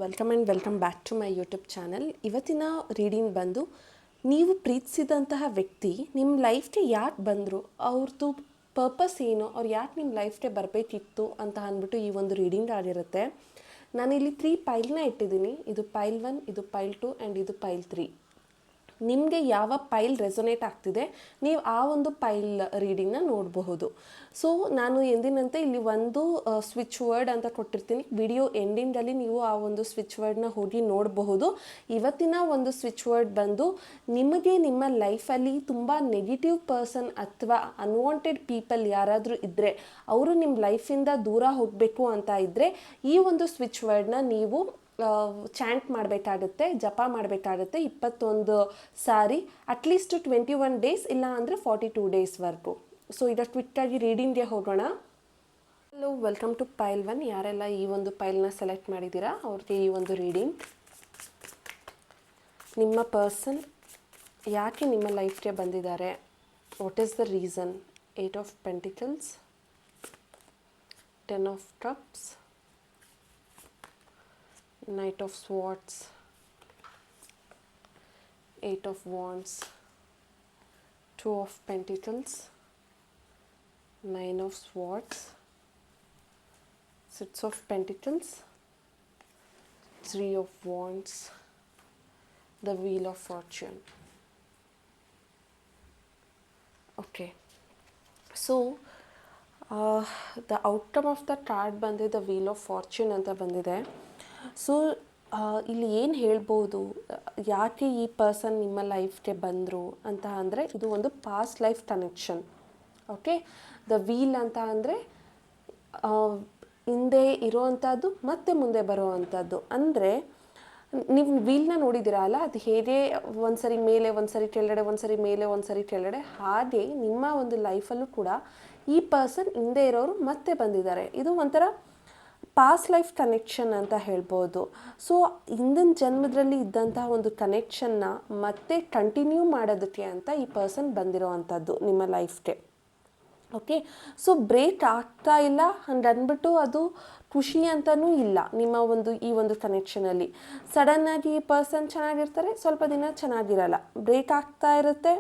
Welcome and welcome back to my YouTube channel. ಇವತ್ತಿನ reading ಬಂದು, ನೀವು ಪ್ರೀತಿಸಿದಂತಹ ವ್ಯಕ್ತಿ ನಿಮ್ಮ ಲೈಫ್ಗೆ ಯಾಕೆ ಬಂದರು, ಅವ್ರದ್ದು ಪರ್ಪಸ್ ಏನು, ಅವ್ರು ಯಾಕೆ ನಿಮ್ಮ ಲೈಫ್ಗೆ ಬರಬೇಕಿತ್ತು ಅಂತ ಅಂದ್ಬಿಟ್ಟು ಈ ಒಂದು ರೀಡಿಂಗ್ ಆಗಿರುತ್ತೆ. ನಾನಿಲ್ಲಿ 3 ಪೈಲ್ನ ಇಟ್ಟಿದ್ದೀನಿ. ಇದು ಪೈಲ್ 1, ಇದು ಪೈಲ್ 2 ಆ್ಯಂಡ್ ಇದು ಪೈಲ್ 3. ನಿಮಗೆ ಯಾವ ಪೈಲ್ ರೆಸೊನೇಟ್ ಆಗ್ತಿದೆ ನೀವು ಆ ಒಂದು ಪೈಲ್ ರೀಡಿಂಗ್ನ ನೋಡಬಹುದು. ಸೊ ನಾನು ಎಂದಿನಂತೆ ಇಲ್ಲಿ ಒಂದು ಸ್ವಿಚ್ ವರ್ಡ್ ಅಂತ ಕೊಟ್ಟಿರ್ತೀನಿ. ವಿಡಿಯೋ ಎಂಡಿಂಗಲ್ಲಿ ನೀವು ಆ ಒಂದು ಸ್ವಿಚ್ ವರ್ಡ್ನ ಹೋಗಿ ನೋಡಬಹುದು. ಇವತ್ತಿನ ಒಂದು ಸ್ವಿಚ್ ವರ್ಡ್ ಬಂದು, ನಿಮಗೆ ನಿಮ್ಮ ಲೈಫಲ್ಲಿ ತುಂಬ ನೆಗೆಟಿವ್ ಪರ್ಸನ್ ಅಥವಾ ಅನ್ವಾಂಟೆಡ್ ಪೀಪಲ್ ಯಾರಾದರೂ ಇದ್ದರೆ, ಅವರು ನಿಮ್ಮ ಲೈಫಿಂದ ದೂರ ಹೋಗಬೇಕು ಅಂತ ಇದ್ದರೆ ಈ ಒಂದು ಸ್ವಿಚ್ ವರ್ಡ್ನ ನೀವು ಚಾಂಟ್ ಮಾಡಬೇಕಾಗುತ್ತೆ, ಜಪ ಮಾಡಬೇಕಾಗುತ್ತೆ 21 ಸಾರಿ, ಅಟ್ಲೀಸ್ಟ್ 21 ಡೇಸ್, ಇಲ್ಲ ಅಂದರೆ 42 ಡೇಸ್ವರೆಗೂ. ಸೊ ಈಗ ಕ್ವಿಕ್ಕಾಗಿ ರೀಡಿಂಗ್ಗೆ ಹೋಗೋಣ. Hello, welcome to pile 1. ಯಾರೆಲ್ಲ ಈ ಒಂದು ಪೈಲ್ನ ಸೆಲೆಕ್ಟ್ ಮಾಡಿದ್ದೀರಾ ಅವ್ರಿಗೆ ಈ ಒಂದು ರೀಡಿಂಗ್. ನಿಮ್ಮ ಪರ್ಸನ್ ಯಾಕೆ ನಿಮ್ಮ ಲೈಫ್ಗೆ ಬಂದಿದ್ದಾರೆ, what is the reason? 8 of pentacles, 10 of cups, Knight of Swords, 8 of Wands, 2 of Pentacles, 9 of Swords, 6 of Pentacles, 3 of Wands, the Wheel of Fortune. Okay, so the outcome of the card ಬಂದಿದೆ the Wheel of Fortune ಅಂತ ಬಂದಿದೆ. So ಇಲ್ಲಿ ಏನು ಹೇಳ್ಬೋದು, ಯಾಕೆ ಈ person ನಿಮ್ಮ ಲೈಫ್ಗೆ ಬಂದರು ಅಂತ ಅಂದರೆ, ಇದು ಒಂದು past life connection. Okay, the wheel ಅಂತ ಅಂದರೆ ಹಿಂದೆ ಇರೋವಂಥದ್ದು ಮತ್ತು ಮುಂದೆ ಬರೋವಂಥದ್ದು. ಅಂದರೆ ನೀವು ವೀಲ್ನ ನೋಡಿದ್ದೀರಾ ಅಲ್ಲ, ಅದು ಹೇಗೆ ಒಂದ್ಸರಿ ಮೇಲೆ, ಒಂದ್ಸರಿ ಕೆಳಗಡೆ, ಒಂದ್ಸರಿ ಮೇಲೆ, ಒಂದ್ಸರಿ ಕೆಳಗಡೆ, ಹಾಗೆ ನಿಮ್ಮ ಒಂದು ಲೈಫಲ್ಲೂ ಕೂಡ ಈ ಪರ್ಸನ್ ಹಿಂದೆ ಇರೋರು ಮತ್ತೆ ಬಂದಿದ್ದಾರೆ. ಇದು ಒಂಥರ ಪಾಸ್ಟ್ ಲೈಫ್ ಕನೆಕ್ಷನ್ ಅಂತ ಹೇಳ್ಬೋದು. ಸೊ ಹಿಂದಿನ ಜನ್ಮದಲ್ಲಿ ಇದ್ದಂತಹ ಒಂದು ಕನೆಕ್ಷನ್ನ ಮತ್ತೆ ಕಂಟಿನ್ಯೂ ಮಾಡೋದಕ್ಕೆ ಅಂತ ಈ ಪರ್ಸನ್ ಬಂದಿರೋ ಅಂಥದ್ದು ನಿಮ್ಮ ಲೈಫ್ಗೆ. ಓಕೆ, ಸೊ ಬ್ರೇಕ್ ಆಗ್ತಾ ಇಲ್ಲ ಅಂತ ಅಂದ್ಬಿಟ್ಟು ಅದು ಖುಷಿ ಅಂತಲೂ ಇಲ್ಲ. ನಿಮ್ಮ ಈ ಒಂದು ಕನೆಕ್ಷನಲ್ಲಿ ಸಡನ್ನಾಗಿ ಈ ಪರ್ಸನ್ ಚೆನ್ನಾಗಿರ್ತಾರೆ, ಸ್ವಲ್ಪ ದಿನ ಚೆನ್ನಾಗಿರಲ್ಲ, ಬ್ರೇಕ್ ಆಗ್ತಾ ಇರುತ್ತೆ,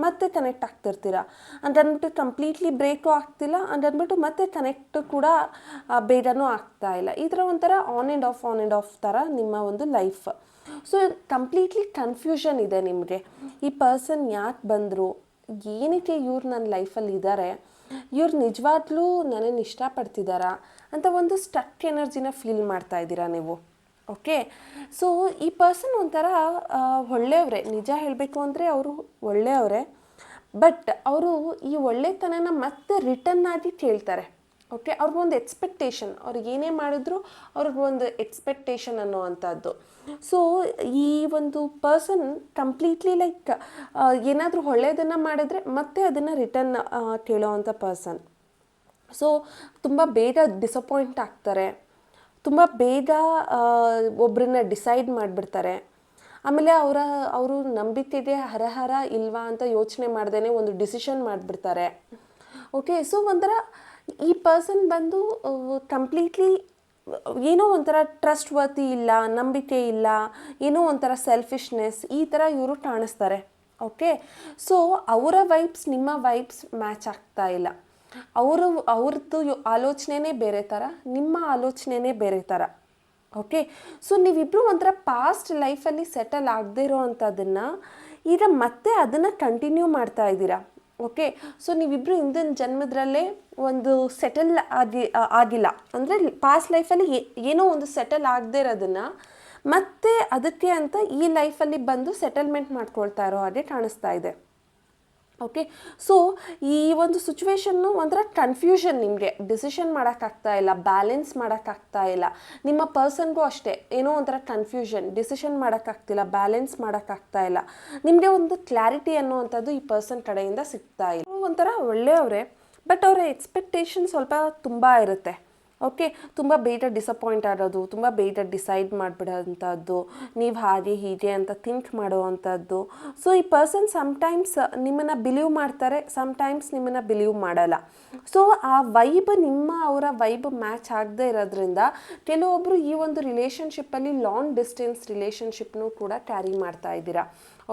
ಮತ್ತೆ ಕನೆಕ್ಟ್ ಆಗ್ತಿರ್ತೀರ ಅಂತ ಅಂದ್ಬಿಟ್ಟು ಕಂಪ್ಲೀಟ್ಲಿ ಬ್ರೇಕು ಆಗ್ತಿಲ್ಲ ಅಂತ ಅಂದ್ಬಿಟ್ಟು ಮತ್ತೆ ಕನೆಕ್ಟ್ ಕೂಡ ಬೇಗನೂ ಆಗ್ತಾ ಇಲ್ಲ. ಈ ಥರ ಒಂಥರ ಆನ್ ಆ್ಯಂಡ್ ಆಫ್ ಥರ ನಿಮ್ಮ ಒಂದು ಲೈಫ್. ಸೊ ಕಂಪ್ಲೀಟ್ಲಿ ಕನ್ಫ್ಯೂಷನ್ ಇದೆ ನಿಮಗೆ. ಈ ಪರ್ಸನ್ ಯಾಕೆ ಬಂದರು, ಏನಕ್ಕೆ ಇವ್ರು ನನ್ನ ಲೈಫಲ್ಲಿ ಇದ್ದಾರೆ, ಇವ್ರು ನಿಜವಾಗ್ಲೂ ನನ್ನನ್ನು ಇಷ್ಟಪಡ್ತಿದ್ದಾರಾ ಅಂತ ಒಂದು ಸ್ಟಕ್ ಎನರ್ಜಿನ ಫೀಲ್ ಮಾಡ್ತಾ ಇದ್ದೀರಾ ನೀವು. ಓಕೆ, ಸೊ ಈ ಪರ್ಸನ್ ಒಂಥರ ಒಳ್ಳೆಯವರೇ, ನಿಜ ಹೇಳಬೇಕು ಅಂದರೆ ಅವರು ಒಳ್ಳೆಯವರೇ. ಬಟ್ ಅವರು ಈ ಒಳ್ಳೆತನನ ಮತ್ತೆ ರಿಟರ್ನ್ ಆಗಿ ಕೇಳ್ತಾರೆ. ಓಕೆ, ಅವ್ರಿಗೊಂದು ಎಕ್ಸ್ಪೆಕ್ಟೇಷನ್, ಅವ್ರಿಗೆ ಏನೇ ಮಾಡಿದ್ರು ಅವ್ರಿಗೊಂದು ಎಕ್ಸ್ಪೆಕ್ಟೇಷನ್ ಅನ್ನೋವಂಥದ್ದು. ಸೊ ಈ ಒಂದು ಪರ್ಸನ್ ಕಂಪ್ಲೀಟ್ಲಿ ಲೈಕ್ ಏನಾದರೂ ಒಳ್ಳೆಯದನ್ನು ಮಾಡಿದ್ರೆ ಮತ್ತೆ ಅದನ್ನು ರಿಟರ್ನ್ ಕೇಳೋವಂಥ ಪರ್ಸನ್. ಸೊ ತುಂಬ ಬೇಗ ಡಿಸಪಾಯಿಂಟ್ ಆಗ್ತಾರೆ, ತುಂಬ ಬೇಗ ಒಬ್ಬರನ್ನ ಡಿಸೈಡ್ ಮಾಡಿಬಿಡ್ತಾರೆ. ಆಮೇಲೆ ಅವರು ನಂಬಿಕೆಗೆ ಹರಹರ ಇಲ್ವಾ ಅಂತ ಯೋಚನೆ ಮಾಡ್ದೇ ಒಂದು ಡಿಸಿಷನ್ ಮಾಡಿಬಿಡ್ತಾರೆ. ಓಕೆ, ಸೊ ಒಂಥರ ಈ ಪರ್ಸನ್ ಬಂದು ಕಂಪ್ಲೀಟ್ಲಿ ಏನೋ ಒಂಥರ ಟ್ರಸ್ಟ್ ವರ್ತಿ ಇಲ್ಲ, ನಂಬಿಕೆ ಇಲ್ಲ, ಏನೋ ಒಂಥರ ಸೆಲ್ಫಿಶ್ನೆಸ್, ಈ ಥರ ಇವರು ಕಾಣಿಸ್ತಾರೆ. ಓಕೆ, ಸೊ ಅವರ ವೈಬ್ಸ್ ನಿಮ್ಮ ವೈಬ್ಸ್ ಮ್ಯಾಚ್ ಆಗ್ತಾ ಇಲ್ಲ. ಅವ್ರದ್ದು ಆಲೋಚನೆನೇ ಬೇರೆ ಥರ, ನಿಮ್ಮ ಆಲೋಚನೆನೇ ಬೇರೆ ಥರ. ಓಕೆ, ಸೊ ನೀವಿಬ್ಬರು ಒಂಥರ ಪಾಸ್ಟ್ ಲೈಫಲ್ಲಿ ಸೆಟಲ್ ಆಗದೇ ಇರೋ ಅಂಥದ್ದನ್ನು ಈಗ ಮತ್ತೆ ಅದನ್ನು ಕಂಟಿನ್ಯೂ ಮಾಡ್ತಾ ಇದ್ದೀರಾ. ಓಕೆ, ಸೊ ನೀವಿಬ್ಬರು ಹಿಂದಿನ ಜನ್ಮದಲ್ಲೇ ಒಂದು ಸೆಟಲ್ ಆಗಿಲ್ಲ ಅಂದರೆ ಪಾಸ್ಟ್ ಲೈಫಲ್ಲಿ ಏನೋ ಒಂದು ಸೆಟಲ್ ಆಗದೇ ಇರೋದನ್ನು ಮತ್ತೆ ಅದಕ್ಕೆ ಅಂತ ಈ ಲೈಫಲ್ಲಿ ಬಂದು ಸೆಟಲ್ಮೆಂಟ್ ಮಾಡ್ಕೊಳ್ತಾ ಇರೋ ಹಾಗೆ ಕಾಣಿಸ್ತಾ ಇದೆ. ಓಕೆ, ಸೊ ಈ ಒಂದು ಸಿಚುವೇಶನ್ನು ಒಂಥರ ಕನ್ಫ್ಯೂಷನ್, ನಿಮಗೆ ಡಿಸಿಷನ್ ಮಾಡೋಕ್ಕಾಗ್ತಾ ಇಲ್ಲ, ಬ್ಯಾಲೆನ್ಸ್ ಮಾಡೋಕ್ಕಾಗ್ತಾ ಇಲ್ಲ. ನಿಮ್ಮ ಪರ್ಸನ್ಗೂ ಅಷ್ಟೇ ಏನೋ ಒಂಥರ ಕನ್ಫ್ಯೂಷನ್, ಡಿಸಿಷನ್ ಮಾಡೋಕ್ಕಾಗ್ತಿಲ್ಲ, ಬ್ಯಾಲೆನ್ಸ್ ಮಾಡೋಕ್ಕಾಗ್ತಾ ಇಲ್ಲ. ನಿಮಗೆ ಒಂದು ಕ್ಲಾರಿಟಿ ಅನ್ನೋವಂಥದ್ದು ಈ ಪರ್ಸನ್ ಕಡೆಯಿಂದ ಸಿಗ್ತಾ ಇಲ್ಲ. ಒಂಥರ ಒಳ್ಳೆಯವರೇ, ಬಟ್ ಅವರ ಎಕ್ಸ್ಪೆಕ್ಟೇಷನ್ ಸ್ವಲ್ಪ ತುಂಬ ಇರುತ್ತೆ. ಓಕೆ, ತುಂಬ ಬೇಗ ಡಿಸಪಾಯಿಂಟ್ ಆಗೋದು, ತುಂಬ ಬೇಗ ಡಿಸೈಡ್ ಮಾಡಿಬಿಡೋವಂಥದ್ದು, ನೀವು ಹಾಗೆ ಹೀಗೆ ಅಂತ ಥಿಂಕ್ ಮಾಡುವಂಥದ್ದು. ಸೊ ಈ ಪರ್ಸನ್ ಸಮ್ಟೈಮ್ಸ್ ನಿಮ್ಮನ್ನು ಬಿಲೀವ್ ಮಾಡ್ತಾರೆ, ಸಮ್ಟೈಮ್ಸ್ ನಿಮ್ಮನ್ನು ಬಿಲೀವ್ ಮಾಡಲ್ಲ. ಸೊ ಆ ವೈಬ್ ಅವರ ವೈಬ್ ಮ್ಯಾಚ್ ಆಗದೆ ಇರೋದ್ರಿಂದ ಕೆಲವೊಬ್ಬರು ಈ ಒಂದು ರಿಲೇಷನ್ಶಿಪ್ಪಲ್ಲಿ ಲಾಂಗ್ ಡಿಸ್ಟೆನ್ಸ್ ರಿಲೇಷನ್ಶಿಪ್ನೂ ಕೂಡ ಕ್ಯಾರಿ ಮಾಡ್ತಾ ಇದ್ದೀರಾ.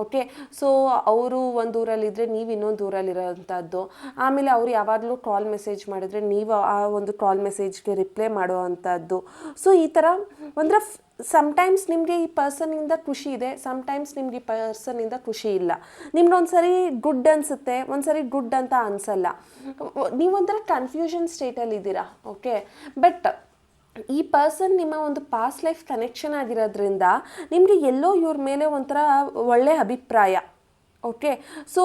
ಓಕೆ, ಸೊ ಅವರು ಒಂದು ಊರಲ್ಲಿದ್ದರೆ ನೀವು ಇನ್ನೊಂದು ಊರಲ್ಲಿರೋವಂಥದ್ದು. ಆಮೇಲೆ ಅವ್ರು ಯಾವಾಗಲೂ ಕಾಲ್ ಮೆಸೇಜ್ ಮಾಡಿದ್ರೆ ನೀವು ಆ ಒಂದು ಕಾಲ್ ಮೆಸೇಜ್ಗೆ ರಿಪ್ಲೈ ಮಾಡುವಂಥದ್ದು. ಸೊ ಈ ಥರ ಒಂಥರ ಸಮ್ಟೈಮ್ಸ್ ನಿಮಗೆ ಈ ಪರ್ಸನಿಂದ ಖುಷಿ ಇದೆ, ಸಮ್ಟೈಮ್ಸ್ ನಿಮ್ಗೆ ಈ ಪರ್ಸನಿಂದ ಖುಷಿ ಇಲ್ಲ. ನಿಮ್ಗೆ ಒಂದ್ಸರಿ ಗುಡ್ ಅನಿಸುತ್ತೆ, ಒಂದ್ಸರಿ ಗುಡ್ ಅಂತ ಅನಿಸಲ್ಲ. ನೀವೊಂಥರ ಕನ್ಫ್ಯೂಷನ್ ಸ್ಟೇಟಲ್ಲಿದ್ದೀರಾ. ಓಕೆ, ಬಟ್ ಈ ಪರ್ಸನ್ ನಿಮ್ಮ ಒಂದು ಪಾಸ್ಟ್ ಲೈಫ್ ಕನೆಕ್ಷನ್ ಆಗಿರೋದ್ರಿಂದ ನಿಮಗೆ ಎಲ್ಲೋ ಇವ್ರ ಮೇಲೆ ಒಂಥರ ಒಳ್ಳೆಯ ಅಭಿಪ್ರಾಯ. ಓಕೆ, ಸೊ